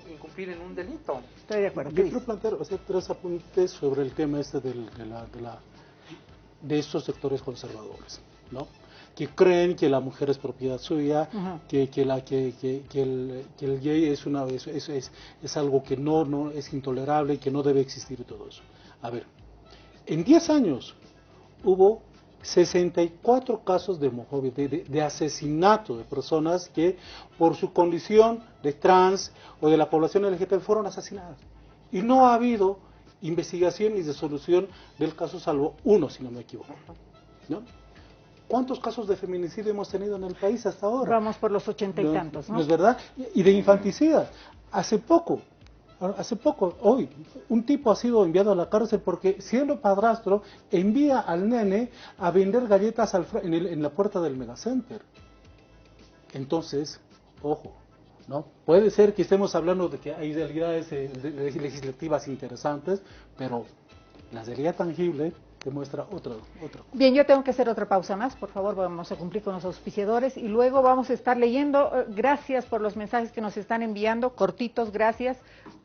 incumplir en un delito. Estoy de acuerdo. Yo quiero plantear tres apuntes sobre el tema de estos sectores conservadores, ¿no? Que creen que la mujer es propiedad suya, que el gay es algo que no es intolerable y que no debe existir y todo eso. A ver, en 10 años hubo 64 casos de asesinato de personas que por su condición de trans o de la población LGBT fueron asesinadas. Y no ha habido investigación y resolución del caso, salvo uno, si no me equivoco, ¿no? ¿Cuántos casos de feminicidio hemos tenido en el país hasta ahora? Vamos por los 80 y tantos, ¿no? ¿No es verdad? Y de infanticidas. Hace poco, hoy, un tipo ha sido enviado a la cárcel porque, siendo padrastro, envía al nene a vender galletas en la puerta del megacenter. Entonces, ojo, ¿no? Puede ser que estemos hablando de que hay realidades legislativas interesantes, pero la realidad tangible demuestra otro. Bien, yo tengo que hacer otra pausa más, por favor, vamos a cumplir con los auspiciadores y luego vamos a estar leyendo. Gracias por los mensajes que nos están enviando, cortitos, gracias,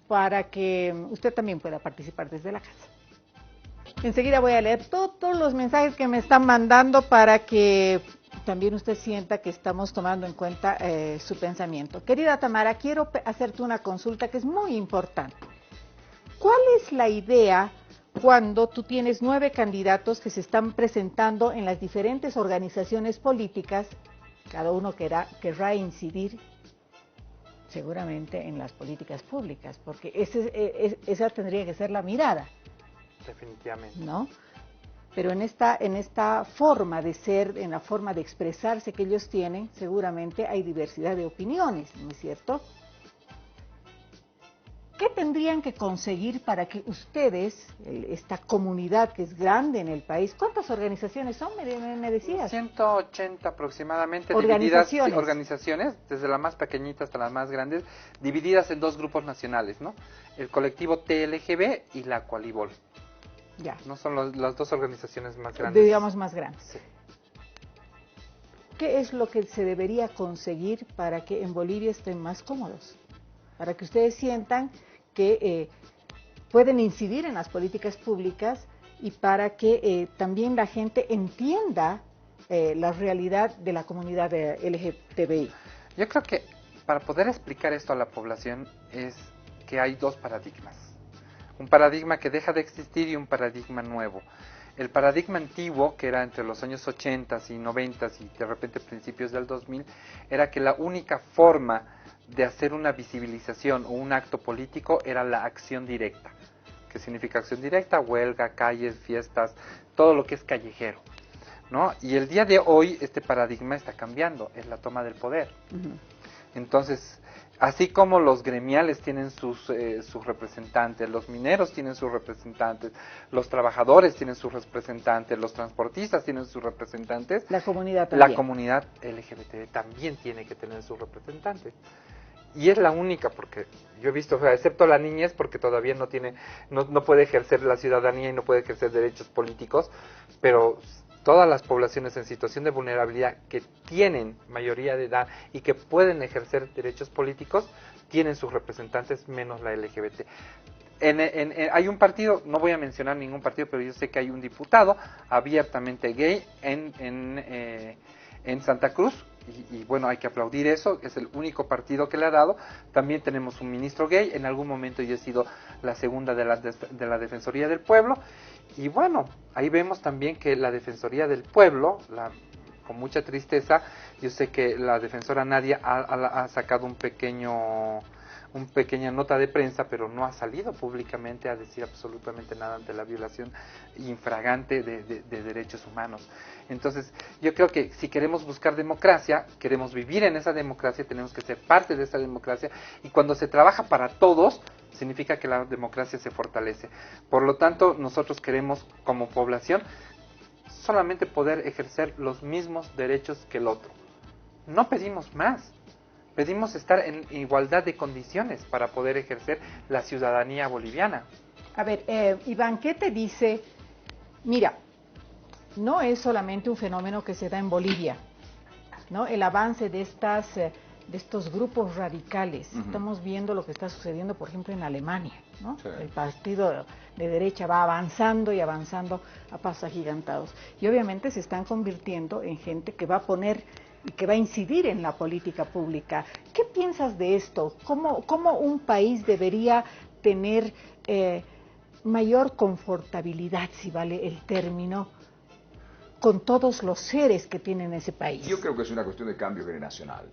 para que usted también pueda participar desde la casa. Enseguida voy a leer todos los mensajes que me están mandando para que también usted sienta que estamos tomando en cuenta su pensamiento. Querida Tamara, quiero hacerte una consulta que es muy importante. ¿Cuál es la idea cuando tú tienes 9 candidatos que se están presentando en las diferentes organizaciones políticas? Cada uno querrá incidir seguramente en las políticas públicas, porque esa tendría que ser la mirada. Definitivamente. ¿No? Pero en esta forma de ser, en la forma de expresarse que ellos tienen, seguramente hay diversidad de opiniones, ¿no es cierto? ¿Qué tendrían que conseguir para que ustedes, esta comunidad que es grande en el país, cuántas organizaciones son, me decías? 180 aproximadamente, organizaciones, desde la más pequeñita hasta las más grandes, divididas en 2 grupos nacionales, ¿no? El colectivo TLGB y la Coalibol. Ya. No son las 2 organizaciones más grandes. Digamos más grandes. Sí. ¿Qué es lo que se debería conseguir para que en Bolivia estén más cómodos? Para que ustedes sientan que pueden incidir en las políticas públicas y para que también la gente entienda la realidad de la comunidad LGTBI. Yo creo que para poder explicar esto a la población es que hay 2 paradigmas. Un paradigma que deja de existir y un paradigma nuevo. El paradigma antiguo, que era entre los años 80 y 90 y de repente principios del 2000, era que la única forma de hacer una visibilización o un acto político era la acción directa. ¿Qué significa acción directa? Huelga, calles, fiestas, todo lo que es callejero, ¿no? Y el día de hoy este paradigma está cambiando, es la toma del poder. Entonces, así como los gremiales tienen sus representantes, los mineros tienen sus representantes, los trabajadores tienen sus representantes, los transportistas tienen sus representantes, la comunidad también. La comunidad LGBT también tiene que tener sus representantes. Y es la única, porque yo he visto, o sea, excepto la niñez, porque todavía no puede ejercer la ciudadanía y no puede ejercer derechos políticos, pero todas las poblaciones en situación de vulnerabilidad que tienen mayoría de edad y que pueden ejercer derechos políticos, tienen sus representantes, menos la LGBT. Hay un partido, no voy a mencionar ningún partido, pero yo sé que hay un diputado abiertamente gay en Santa Cruz, y bueno, hay que aplaudir eso, es el único partido que le ha dado. También tenemos un ministro gay, en algún momento yo he sido la segunda de la Defensoría del Pueblo, y bueno, ahí vemos también que la Defensoría del Pueblo, con mucha tristeza, yo sé que la defensora Nadia ha sacado una pequeña nota de prensa, pero no ha salido públicamente a decir absolutamente nada ante la violación infragante de derechos humanos. Entonces, yo creo que si queremos buscar democracia, queremos vivir en esa democracia, tenemos que ser parte de esa democracia, y cuando se trabaja para todos, significa que la democracia se fortalece. Por lo tanto, nosotros queremos, como población, solamente poder ejercer los mismos derechos que el otro. No pedimos más. Pedimos estar en igualdad de condiciones para poder ejercer la ciudadanía boliviana. A ver, Iván, ¿qué te dice? Mira, no es solamente un fenómeno que se da en Bolivia, ¿no? El avance de estos grupos radicales. Estamos viendo lo que está sucediendo, por ejemplo, en Alemania, ¿no? Sí. El partido de derecha va avanzando y avanzando a pasos agigantados. Y obviamente se están convirtiendo en gente que va a poner y que va a incidir en la política pública. ¿Qué piensas de esto? ¿Cómo un país debería tener mayor confortabilidad, si vale el término, con todos los seres que tiene ese país? Yo creo que es una cuestión de cambio generacional.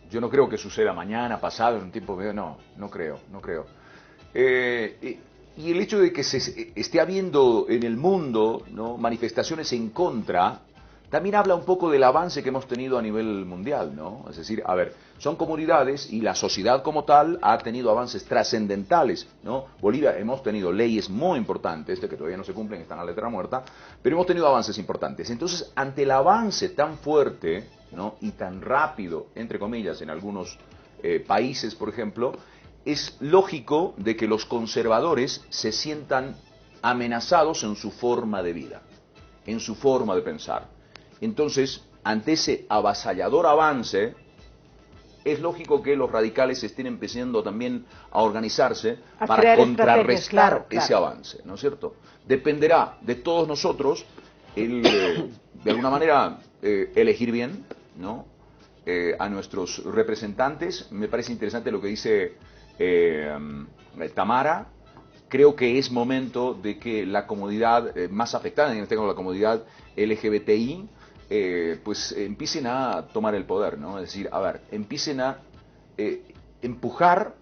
Yo no creo que suceda mañana, pasado, en un tiempo medio, no creo. Y el hecho de que se esté habiendo en el mundo, ¿no?, manifestaciones en contra, también habla un poco del avance que hemos tenido a nivel mundial, ¿no? Es decir, a ver, son comunidades y la sociedad como tal ha tenido avances trascendentales, ¿no? Bolivia hemos tenido leyes muy importantes, que todavía no se cumplen, están a letra muerta, pero hemos tenido avances importantes. Entonces, ante el avance tan fuerte, ¿no?, y tan rápido, entre comillas, en algunos países, por ejemplo, es lógico de que los conservadores se sientan amenazados en su forma de vida, en su forma de pensar. Entonces, ante ese avasallador avance, es lógico que los radicales estén empezando también a organizarse para contrarrestar ese avance, ¿no es cierto? Dependerá de todos nosotros, de alguna manera, elegir bien, ¿no?, a nuestros representantes. Me parece interesante lo que dice Tamara. Creo que es momento de que la comunidad más afectada, en este caso la comunidad LGBTI, pues empiecen a tomar el poder, ¿no? Es decir, a ver, empiecen a empujar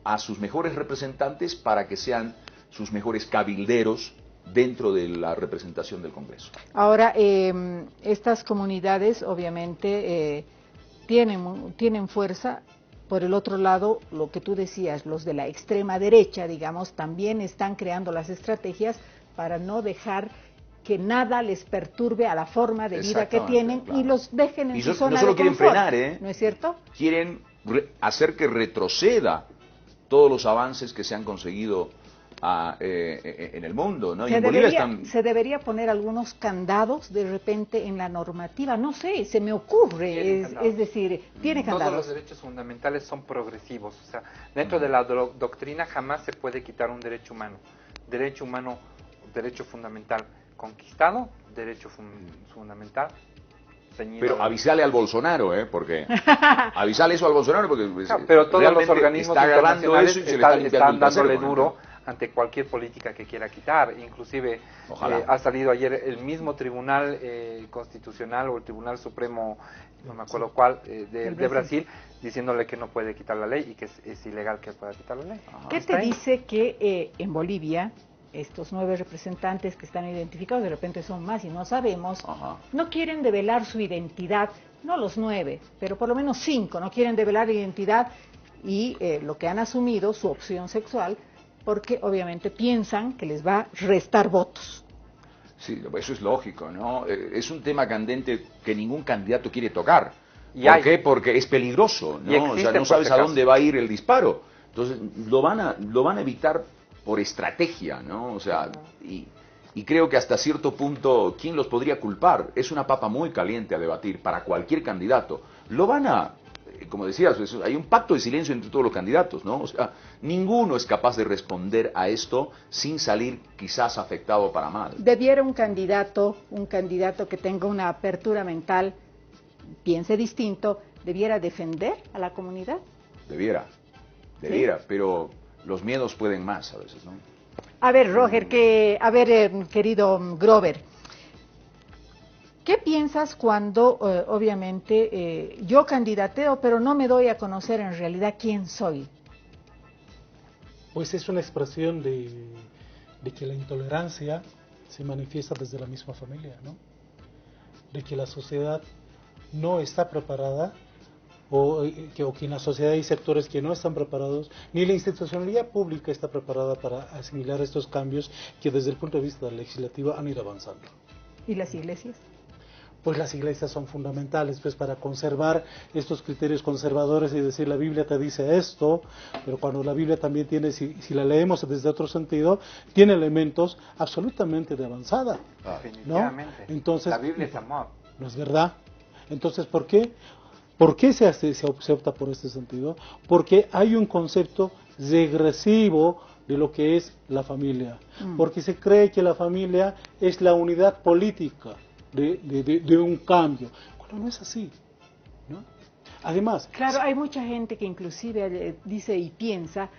a sus mejores representantes para que sean sus mejores cabilderos dentro de la representación del Congreso. Ahora, estas comunidades obviamente tienen fuerza. Por el otro lado, lo que tú decías, los de la extrema derecha, digamos, también están creando las estrategias para no dejar que nada les perturbe a la forma de vida que tienen, claro, y los dejen en su zona de confort. No solo quieren frenar, ¿no es cierto? Quieren hacer que retroceda todos los avances que se han conseguido en el mundo, ¿no? Se debería poner algunos candados de repente en la normativa, no sé, se me ocurre, es decir, tiene candados. Todos los derechos fundamentales son progresivos, o sea, dentro de la doctrina jamás se puede quitar un derecho humano, derecho fundamental conquistado, derecho fundamental ceñido. Pero avisale al Bolsonaro, porque avisale eso al Bolsonaro, porque claro, pero todos los organismos está agarrando eso y se le están dándole duro ante cualquier política que quiera quitar. Inclusive ha salido ayer el mismo Tribunal Constitucional o el Tribunal Supremo, no me acuerdo cuál, de Brasil, diciéndole que no puede quitar la ley y que es ilegal que pueda quitar la ley. ¿Qué te dice que en Bolivia estos 9 representantes que están identificados, de repente son más y no sabemos, no quieren develar su identidad, no los 9, pero por lo menos 5, no quieren develar identidad y lo que han asumido, su opción sexual, porque obviamente piensan que les va a restar votos? Sí, eso es lógico, ¿no? Es un tema candente que ningún candidato quiere tocar. ¿Por qué? Porque es peligroso, ¿no? O sea, no sabes a dónde va a ir el disparo. Entonces, lo van a evitar por estrategia, ¿no? O sea, y creo que hasta cierto punto, ¿quién los podría culpar? Es una papa muy caliente a debatir para cualquier candidato. Lo van a, como decías, hay un pacto de silencio entre todos los candidatos, ¿no? O sea, ninguno es capaz de responder a esto sin salir quizás afectado para mal. ¿Debiera un candidato que tenga una apertura mental, piense distinto, debiera defender a la comunidad? Debiera, ¿sí? Pero los miedos pueden más a veces, ¿no? A ver, Roger, querido Grover, ¿qué piensas cuando, obviamente, yo candidateo, pero no me doy a conocer en realidad quién soy? Pues es una expresión de que la intolerancia se manifiesta desde la misma familia, ¿no? De que la sociedad no está preparada, o que en la sociedad hay sectores que no están preparados, ni la institucionalidad pública está preparada para asimilar estos cambios que desde el punto de vista legislativo han ido avanzando. ¿Y las iglesias? Pues las iglesias son fundamentales pues para conservar estos criterios conservadores y decir la Biblia te dice esto, pero cuando la Biblia también tiene, si la leemos desde otro sentido, tiene elementos absolutamente de avanzada. Definitivamente. ¿No? Entonces, la Biblia es amor. ¿No es verdad? Entonces, ¿por qué? ¿Por qué se opta por este sentido? Porque hay un concepto regresivo de lo que es la familia, porque se cree que la familia es la unidad política de un cambio, cuando no es así, ¿no? Además... Claro, hay mucha gente que inclusive dice y piensa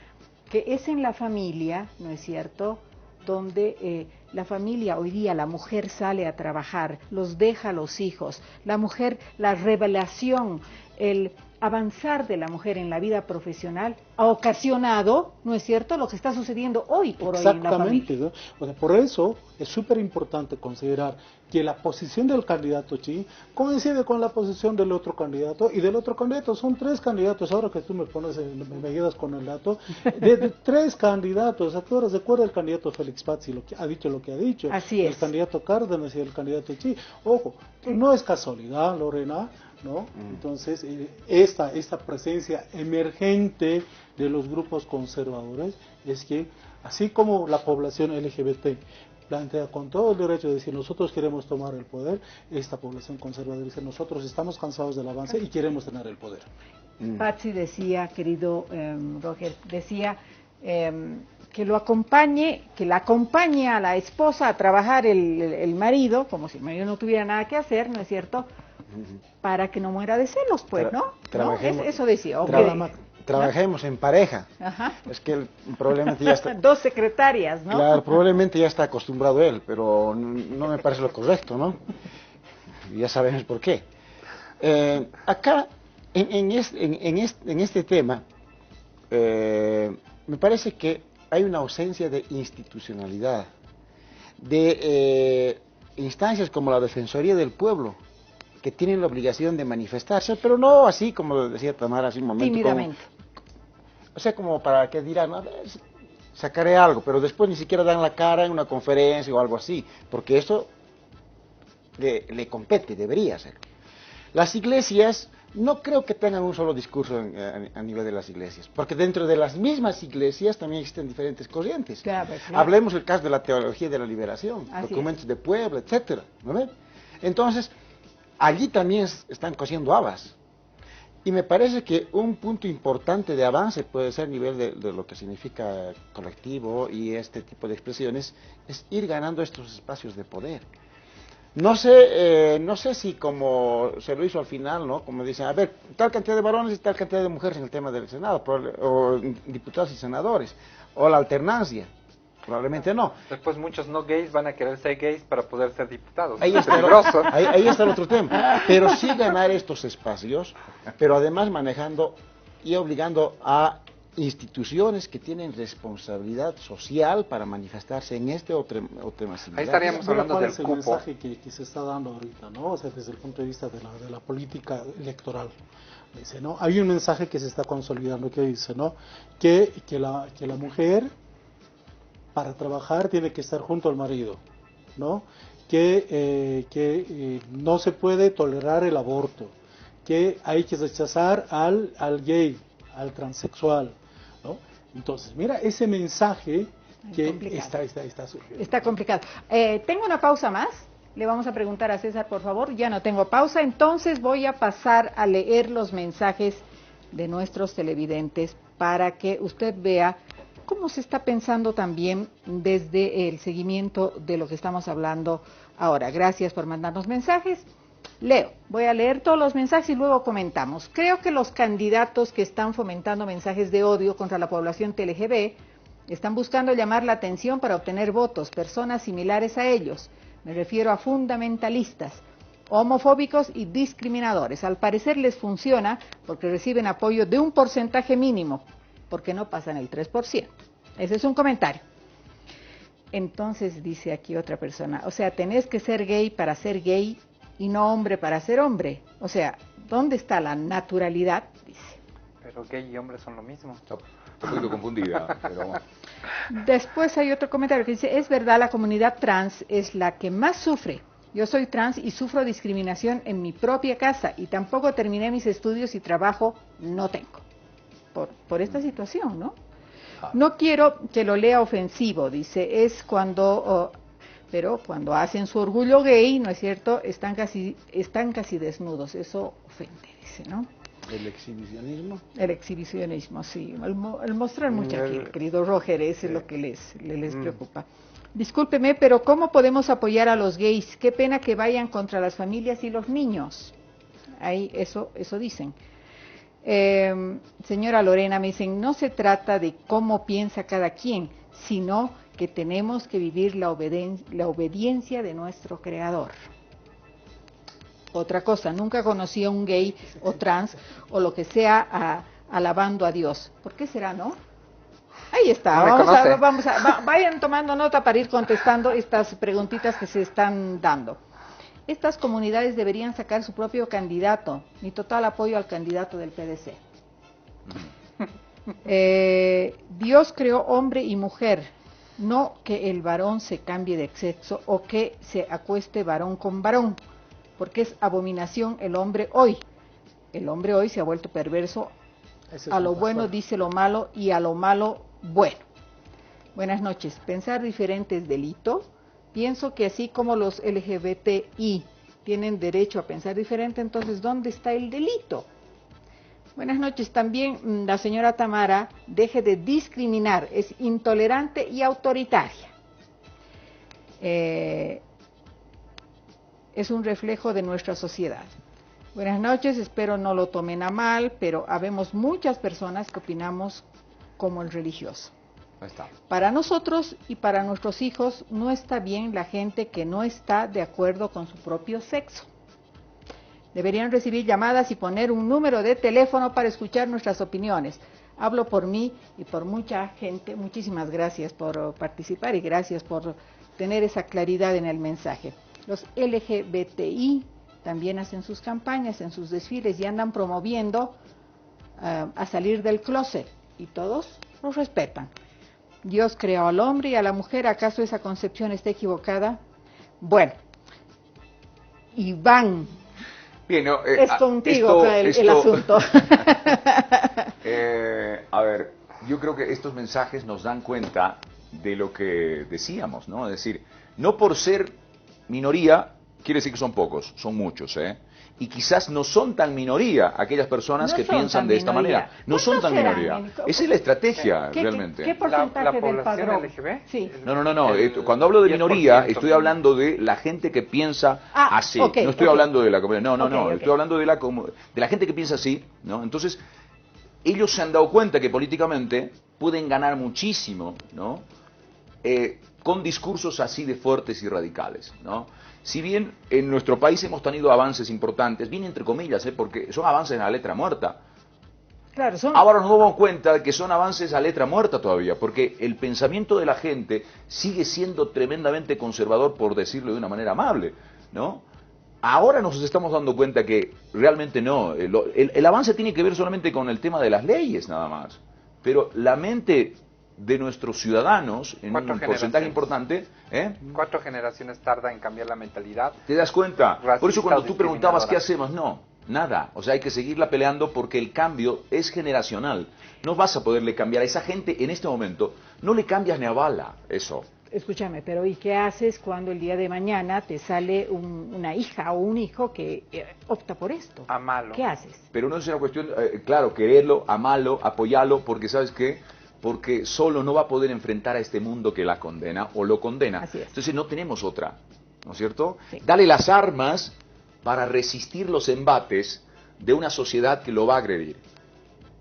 que es en la familia, ¿no es cierto?, donde la familia hoy día, la mujer sale a trabajar, los deja a los hijos, la mujer, la revelación, el avanzar de la mujer en la vida profesional ha ocasionado, ¿no es cierto?, lo que está sucediendo hoy por hoy en la familia. Exactamente, ¿no? O sea, por eso es súper importante considerar que la posición del candidato Chi coincide con la posición del otro candidato y del otro candidato. Son 3 candidatos, ahora que tú me pones, me ayudas con el dato, de 3 candidatos. ¿A qué hora recuerda el candidato Félix Pazzi lo que ha dicho lo que ha dicho? Así es. El candidato Cárdenas y el candidato Chi. Ojo, no es casualidad, Lorena, ¿no? Entonces, esta presencia emergente de los grupos conservadores es que, así como la población LGBT plantea con todo el derecho de decir nosotros queremos tomar el poder, esta población conservadora dice nosotros estamos cansados del avance y queremos tener el poder. Pazzi decía, querido Roger, decía que lo acompañe, que la acompañe a la esposa a trabajar el marido, como si el marido no tuviera nada que hacer, ¿no es cierto?, para que no muera de celos, pues, ¿no? Trabajemos, ¿no? Eso decía. Trabajemos en pareja. Ajá. Es que probablemente ya está... 2 secretarias, ¿no? Claro, probablemente ya está acostumbrado él, pero no me parece lo correcto, ¿no? Ya sabemos por qué. Acá, en este tema, me parece que hay una ausencia de institucionalidad, de instancias como la Defensoría del Pueblo, que tienen la obligación de manifestarse, pero no así como decía Tamara hace un momento. Tímidamente. O sea, como para que dirán, a ver, sacaré algo, pero después ni siquiera dan la cara en una conferencia o algo así, porque eso le compete, debería ser. Las iglesias no creo que tengan un solo discurso a nivel de las iglesias, porque dentro de las mismas iglesias también existen diferentes corrientes. Claro. Hablemos del caso de la teología de la liberación, Así documentos de Puebla, etcétera, ¿no ven? Entonces, allí también están cociendo habas. Y me parece que un punto importante de avance puede ser a nivel de lo que significa colectivo y este tipo de expresiones, es ir ganando estos espacios de poder. No sé si como se lo hizo al final, ¿no? Como dicen, a ver, tal cantidad de varones y tal cantidad de mujeres en el tema del Senado, o diputados y senadores, o la alternancia. Probablemente no. Después muchos no gays van a querer ser gays para poder ser diputados. Ahí está, ahí está el otro tema. Pero sí ganar estos espacios, pero además manejando y obligando a instituciones que tienen responsabilidad social para manifestarse en este o tema similar. Ahí estaríamos hablando del cupo. ¿Cuál es el mensaje que se está dando ahorita, ¿no? O sea, desde el punto de vista de la política electoral. Dice, ¿no? Hay un mensaje que se está consolidando que dice, ¿no? Que la mujer para trabajar tiene que estar junto al marido, ¿no? Que no se puede tolerar el aborto, que hay que rechazar al gay, al transexual, ¿no? Entonces, mira ese mensaje que está surgiendo. Está complicado. ¿Tengo una pausa más? Le vamos a preguntar a César, por favor. Ya no tengo pausa, entonces voy a pasar a leer los mensajes de nuestros televidentes para que usted vea cómo se está pensando también desde el seguimiento de lo que estamos hablando ahora. Gracias por mandarnos mensajes. Voy a leer todos los mensajes y luego comentamos. Creo que los candidatos que están fomentando mensajes de odio contra la población LGB están buscando llamar la atención para obtener votos, personas similares a ellos. Me refiero a fundamentalistas, homofóbicos y discriminadores. Al parecer les funciona porque reciben apoyo de un porcentaje mínimo, porque no pasan el 3%. Ese es un comentario. Entonces dice aquí otra persona, o sea, tenés que ser gay para ser gay y no hombre para ser hombre. O sea, ¿dónde está la naturalidad? Dice. Pero gay y hombre son lo mismo. Está un poquito confundida, pero... Después hay otro comentario que dice, es verdad, la comunidad trans es la que más sufre. Yo soy trans y sufro discriminación en mi propia casa y tampoco terminé mis estudios y trabajo no tengo. Por esta situación, ¿no? No quiero que lo lea ofensivo, dice, es cuando, pero cuando hacen su orgullo gay, ¿no es cierto?, están casi desnudos, eso ofende, dice, ¿no? ¿El exhibicionismo? El exhibicionismo, sí, el mostrar mucho aquí, querido Roger, eso es lo que les preocupa. Discúlpeme, pero ¿cómo podemos apoyar a los gays? Qué pena que vayan contra las familias y los niños. Ahí eso dicen. Señora Lorena, me dicen, no se trata de cómo piensa cada quien, sino que tenemos que vivir la obediencia de nuestro Creador. otra cosa. Nunca conocí a un gay o trans o lo que sea alabando a Dios. ¿Por qué será, no? Ahí está. Vayan tomando nota para ir contestando estas preguntitas que se están dando. Estas comunidades deberían sacar su propio candidato. Mi total apoyo al candidato del PDC. Dios creó hombre y mujer, no que el varón se cambie de sexo o que se acueste varón con varón, porque es abominación el hombre hoy. El hombre hoy se ha vuelto perverso, a lo bueno dice lo malo y a lo malo bueno. Buenas noches. Pensar diferente es delito. Pienso que así como los LGBTI tienen derecho a pensar diferente, entonces ¿dónde está el delito? Buenas noches. También la señora Tamara, deje de discriminar, es intolerante y autoritaria. Es un reflejo de nuestra sociedad. Buenas noches, espero no lo tomen a mal, pero habemos muchas personas que opinamos como el religioso. Ahí está. Para nosotros y para nuestros hijos no está bien la gente que no está de acuerdo con su propio sexo. Deberían recibir llamadas y poner un número de teléfono para escuchar nuestras opiniones. Hablo por mí y por mucha gente. Muchísimas gracias por participar y gracias por tener esa claridad en el mensaje. Los LGBTI también hacen sus campañas, en sus desfiles y andan promoviendo a salir del closet y todos los respetan. Dios creó al hombre y a la mujer, ¿acaso esa concepción está equivocada? Bueno, Iván, bien, no, es contigo el asunto. A ver, yo creo que estos mensajes nos dan cuenta de lo que decíamos, ¿no? Es decir, no por ser minoría quiere decir que son pocos, son muchos, ¿eh? Y quizás no son tan minoría aquellas personas que piensan de esta manera. No son tan minoría. Esa es la estrategia, realmente. ¿Qué porcentaje del padrón? LGB? Sí. No. Cuando hablo de minoría, estoy hablando de la gente que piensa así. No estoy hablando de la comunidad. No. Estoy hablando de la gente que piensa así, ¿no? Entonces, ellos se han dado cuenta que políticamente pueden ganar muchísimo, ¿no? Con discursos así de fuertes y radicales, ¿no? Si bien en nuestro país hemos tenido avances importantes, bien entre comillas, porque son avances a letra muerta. Claro, Ahora nos damos cuenta que son avances a letra muerta todavía, porque el pensamiento de la gente sigue siendo tremendamente conservador, por decirlo de una manera amable, ¿no? Ahora nos estamos dando cuenta que realmente no. El avance tiene que ver solamente con el tema de las leyes, nada más. Pero la mente de nuestros ciudadanos, en un porcentaje importante, 4 generaciones tarda en cambiar la mentalidad. ¿Te das cuenta? Por eso cuando tú preguntabas qué discriminadora. hacemos, nada. O sea, hay que seguirla peleando porque el cambio es generacional. No vas a poderle cambiar a esa gente en este momento. No le cambias ni a bala eso. Escúchame, pero ¿y qué haces cuando el día de mañana te sale una hija o un hijo que opta por esto? Amalo. ¿Qué haces? Pero no es una cuestión, claro, quererlo, amarlo, apoyarlo, porque ¿sabes qué? Porque solo no va a poder enfrentar a este mundo que la condena o lo condena. Así es. Entonces no tenemos otra, ¿no es cierto? Sí. Dale las armas para resistir los embates de una sociedad que lo va a agredir,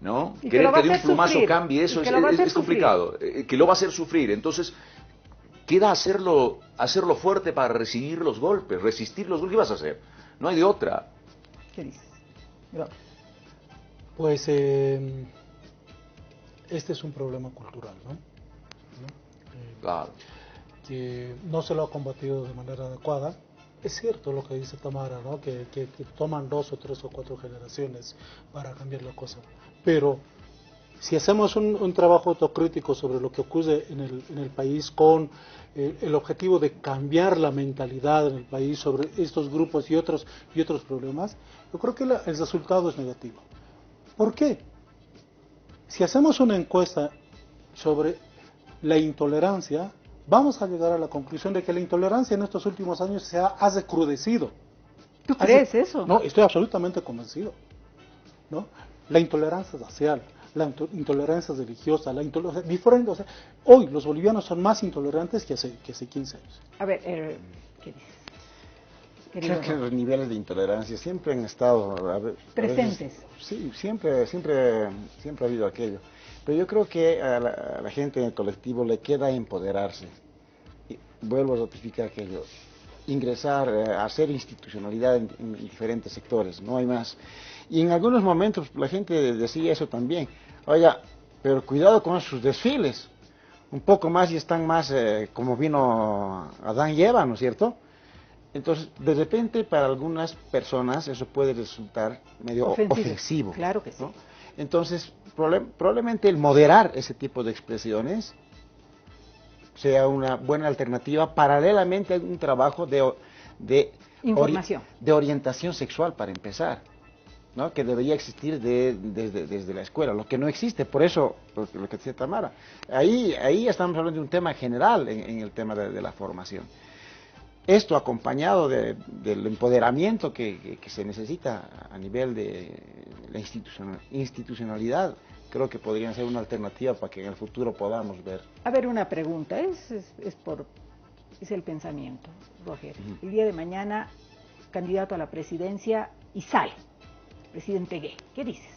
¿no? Y Querer que que de un plumazo sufrir. cambie eso Y que lo va a hacer es complicado, que lo va a hacer sufrir. Entonces queda hacerlo fuerte para resistir los golpes. ¿Qué vas a hacer? No hay de otra. ¿Qué dices? Yo. Pues este es un problema cultural, ¿no? Claro. Que no se lo ha combatido de manera adecuada. Es cierto lo que dice Tamara, ¿no? Que toman 2 o 3 o 4 generaciones para cambiar la cosa. Pero si hacemos un trabajo autocrítico sobre lo que ocurre en el país con el objetivo de cambiar la mentalidad en el país sobre estos grupos y otros problemas, yo creo que el resultado es negativo. ¿Por qué? Si hacemos una encuesta sobre la intolerancia, vamos a llegar a la conclusión de que la intolerancia en estos últimos años se ha recrudecido. ¿Tú crees eso? No, estoy absolutamente convencido, ¿no? La intolerancia racial, la intolerancia religiosa, la intolerancia diferente. O sea, hoy los bolivianos son más intolerantes que hace 15 años. A ver, ¿qué dices? Creo que los niveles de intolerancia siempre han estado presentes. Sí, siempre ha habido aquello. Pero yo creo que a la gente en el colectivo le queda empoderarse. Y vuelvo a ratificar aquello. ingresar, hacer institucionalidad en diferentes sectores, no hay más. Y en algunos momentos la gente decía eso también, oiga, pero cuidado con sus desfiles, un poco más y están más como vino Adán y Eva, ¿no es cierto? Entonces, de repente para algunas personas eso puede resultar medio ofensivo. Claro que sí. ¿No? Entonces, probablemente el moderar ese tipo de expresiones sea una buena alternativa paralelamente a un trabajo de información, de orientación sexual para empezar, ¿no? Que debería existir desde la escuela, lo que no existe, por eso lo que decía Tamara, ahí estamos hablando de un tema general en el tema de la formación. Esto acompañado del empoderamiento que se necesita a nivel de la institucionalidad, creo que podrían ser una alternativa para que en el futuro podamos ver. A ver, una pregunta, es el pensamiento, Roger. El día de mañana, candidato a la presidencia y sale, presidente gay, ¿qué dices?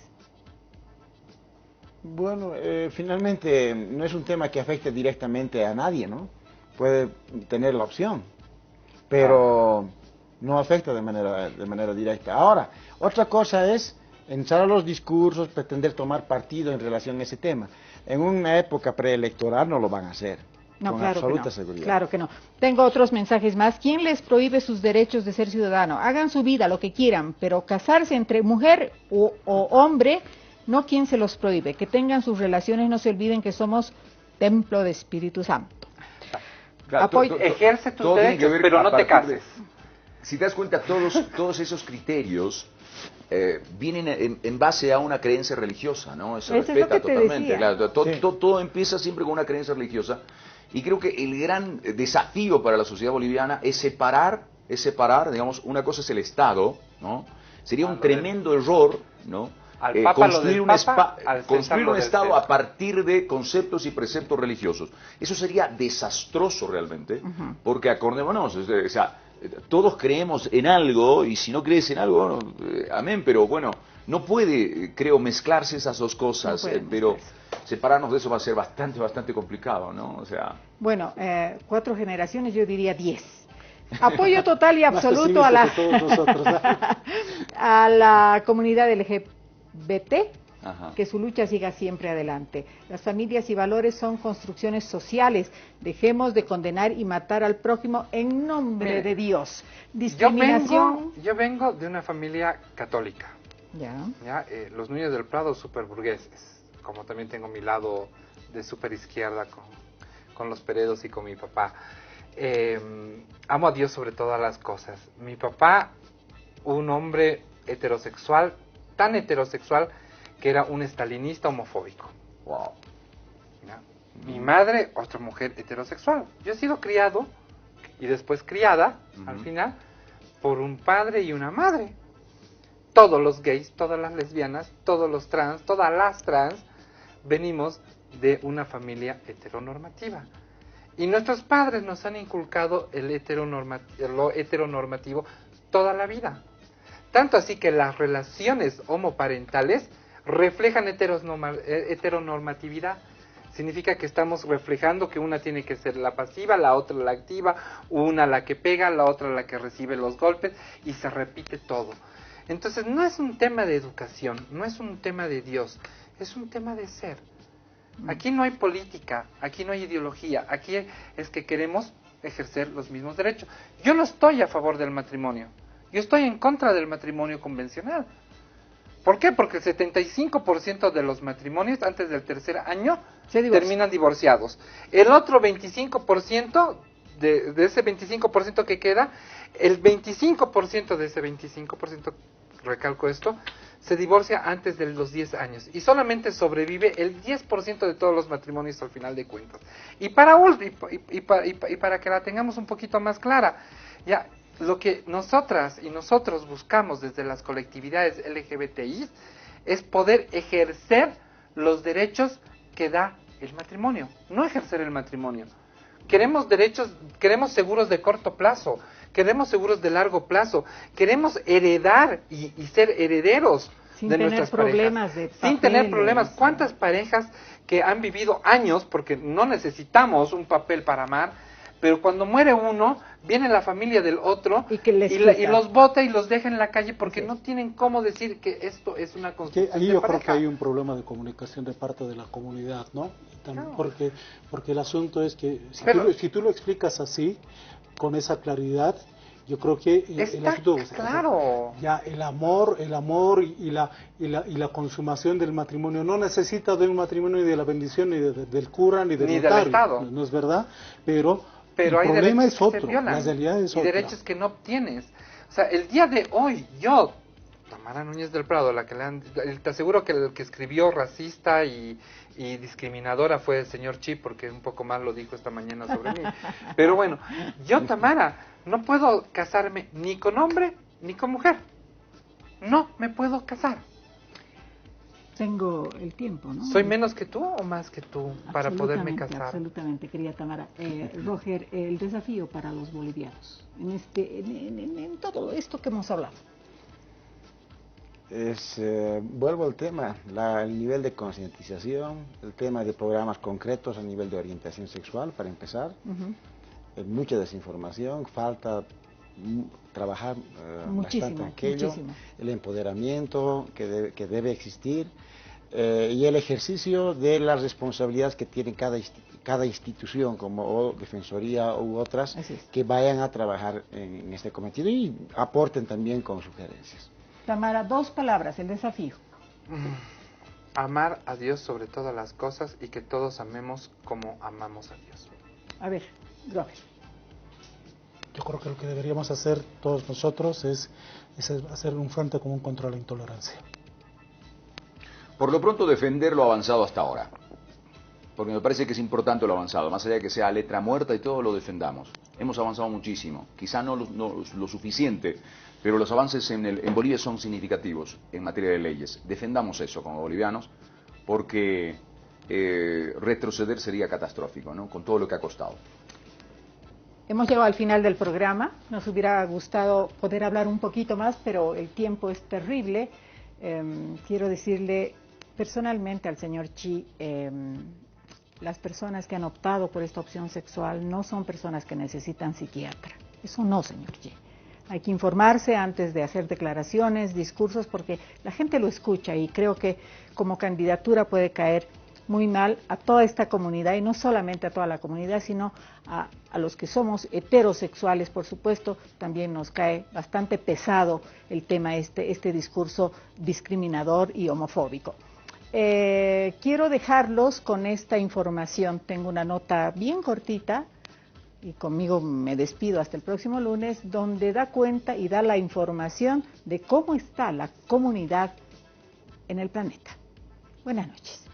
Bueno, finalmente no es un tema que afecte directamente a nadie, ¿no? Puede tener la opción, pero no afecta de manera directa. Ahora, otra cosa es entrar a los discursos, pretender tomar partido en relación a ese tema. En una época preelectoral no lo van a hacer, no, con claro absoluta que no, seguridad. Claro que no. Tengo otros mensajes más. ¿Quién les prohíbe sus derechos de ser ciudadano? Hagan su vida, lo que quieran, pero casarse entre mujer o hombre, no quien se los prohíbe. Que tengan sus relaciones, no se olviden que somos templo de Espíritu Santo. Claro, ejerce tus derechos, pero no te cases. Si te das cuenta, todos esos criterios vienen en base a una creencia religiosa, ¿no? Se respeta totalmente. Claro, todo empieza siempre con una creencia religiosa. Y creo que el gran desafío para la sociedad boliviana es separar, digamos, una cosa es el Estado, ¿no? Sería un tremendo error, ¿no? Construir un Estado a partir de conceptos y preceptos religiosos. Eso sería desastroso realmente, porque acordémonos, o sea, todos creemos en algo, y si no crees en algo, bueno, amén, pero bueno, no puede, creo, mezclarse esas dos cosas, pero separarnos de eso va a ser bastante complicado, ¿no? O sea... Bueno, 4 generaciones, yo diría 10. Apoyo total y absoluto a la comunidad LGBT, que su lucha siga siempre adelante. Las familias y valores son construcciones sociales. Dejemos de condenar y matar al prójimo en nombre de Dios. Discriminación. Yo vengo de una familia católica. Ya. Los Núñez del Prado, super burgueses. Como también tengo mi lado de super izquierda con los Peredos y con mi papá. Amo a Dios sobre todas las cosas. Mi papá, un hombre heterosexual, tan heterosexual que era un estalinista homofóbico. Wow. Mi madre, otra mujer heterosexual. Yo he sido criado y después criada, al final, por un padre y una madre. Todos los gays, todas las lesbianas, todos los trans, todas las trans, venimos de una familia heteronormativa. Y nuestros padres nos han inculcado lo heteronormativo toda la vida. Tanto así que las relaciones homoparentales reflejan heteronormatividad. Significa que estamos reflejando que una tiene que ser la pasiva, la otra la activa, una la que pega, la otra la que recibe los golpes, y se repite todo. Entonces no es un tema de educación, no es un tema de Dios, es un tema de ser. Aquí no hay política, aquí no hay ideología, aquí es que queremos ejercer los mismos derechos. Yo no estoy a favor del matrimonio, yo estoy en contra del matrimonio convencional. ¿Por qué? Porque el 75% de los matrimonios antes del tercer año terminan divorciados. El otro 25%, de ese 25% que queda, el 25% de ese 25%, recalco esto, se divorcia antes de los 10 años. Y solamente sobrevive el 10% de todos los matrimonios al final de cuentas. Y para que la tengamos un poquito más clara, ya... Lo que nosotras y nosotros buscamos desde las colectividades LGBTI es poder ejercer los derechos que da el matrimonio, no ejercer el matrimonio. Queremos derechos, queremos seguros de corto plazo, queremos seguros de largo plazo, queremos heredar y ser herederos de nuestras parejas. Sin tener problemas. ¿Cuántas parejas que han vivido años, porque no necesitamos un papel para amar, pero cuando muere uno, viene la familia del otro Y que les y quita. los bota y los deja en la calle porque Así es. no tienen cómo decir que esto es una Que construcción ahí de yo creo que pareja. hay un problema de comunicación de parte de la comunidad, ¿no? Y Claro. porque el asunto es que Pero- si tú lo explicas así, con esa claridad, yo creo que el Está asunto claro. ya el amor y la consumación del matrimonio no necesita de un matrimonio ni de la bendición ni del cura ni del Ni del notario, Estado. no es verdad, pero Pero el hay problema derechos es que se otro, violan la realidad es y otra. derechos que no obtienes. O sea, el día de hoy, yo, Tamara Núñez del Prado, la que te aseguro que el que escribió racista y discriminadora fue el señor Chi, porque un poco más lo dijo esta mañana sobre mí. Pero bueno, yo, Tamara, no puedo casarme ni con hombre ni con mujer. No me puedo casar. Tengo el tiempo, ¿no? ¿Soy menos que tú o más que tú para poderme Absolutamente, casar? absolutamente, querida Tamara. Roger, el desafío para los bolivianos en todo esto que hemos hablado. Vuelvo al tema, el nivel de concientización, el tema de programas concretos a nivel de orientación sexual, para empezar. Mucha desinformación, falta trabajar Muchísimo, bastante aquello, muchísimo. el empoderamiento que debe existir y el ejercicio de las responsabilidades que tiene cada institución, como o Defensoría u otras, Así es. que vayan a trabajar en este cometido y aporten también con sugerencias. Tamara, 2 palabras, el desafío. Amar a Dios sobre todas las cosas y que todos amemos como amamos a Dios. A ver, Roger. Yo creo que lo que deberíamos hacer todos nosotros es hacer un frente común contra la intolerancia. Por lo pronto defender lo avanzado hasta ahora, porque me parece que es importante lo avanzado, más allá de que sea letra muerta y todo, lo defendamos. Hemos avanzado muchísimo, quizá no lo suficiente, pero los avances en Bolivia son significativos en materia de leyes. Defendamos eso como bolivianos, porque retroceder sería catastrófico, ¿no? Con todo lo que ha costado. Hemos llegado al final del programa. Nos hubiera gustado poder hablar un poquito más, pero el tiempo es terrible. Quiero decirle personalmente al señor Chi, las personas que han optado por esta opción sexual no son personas que necesitan psiquiatra. Eso no, señor Chi. Hay que informarse antes de hacer declaraciones, discursos, porque la gente lo escucha y creo que como candidatura puede caer muy mal a toda esta comunidad, y no solamente a toda la comunidad, sino a los que somos heterosexuales, por supuesto. También nos cae bastante pesado el tema este discurso discriminador y homofóbico. Quiero dejarlos con esta información. Tengo una nota bien cortita, y conmigo me despido hasta el próximo lunes, donde da cuenta y da la información de cómo está la comunidad en el planeta. Buenas noches.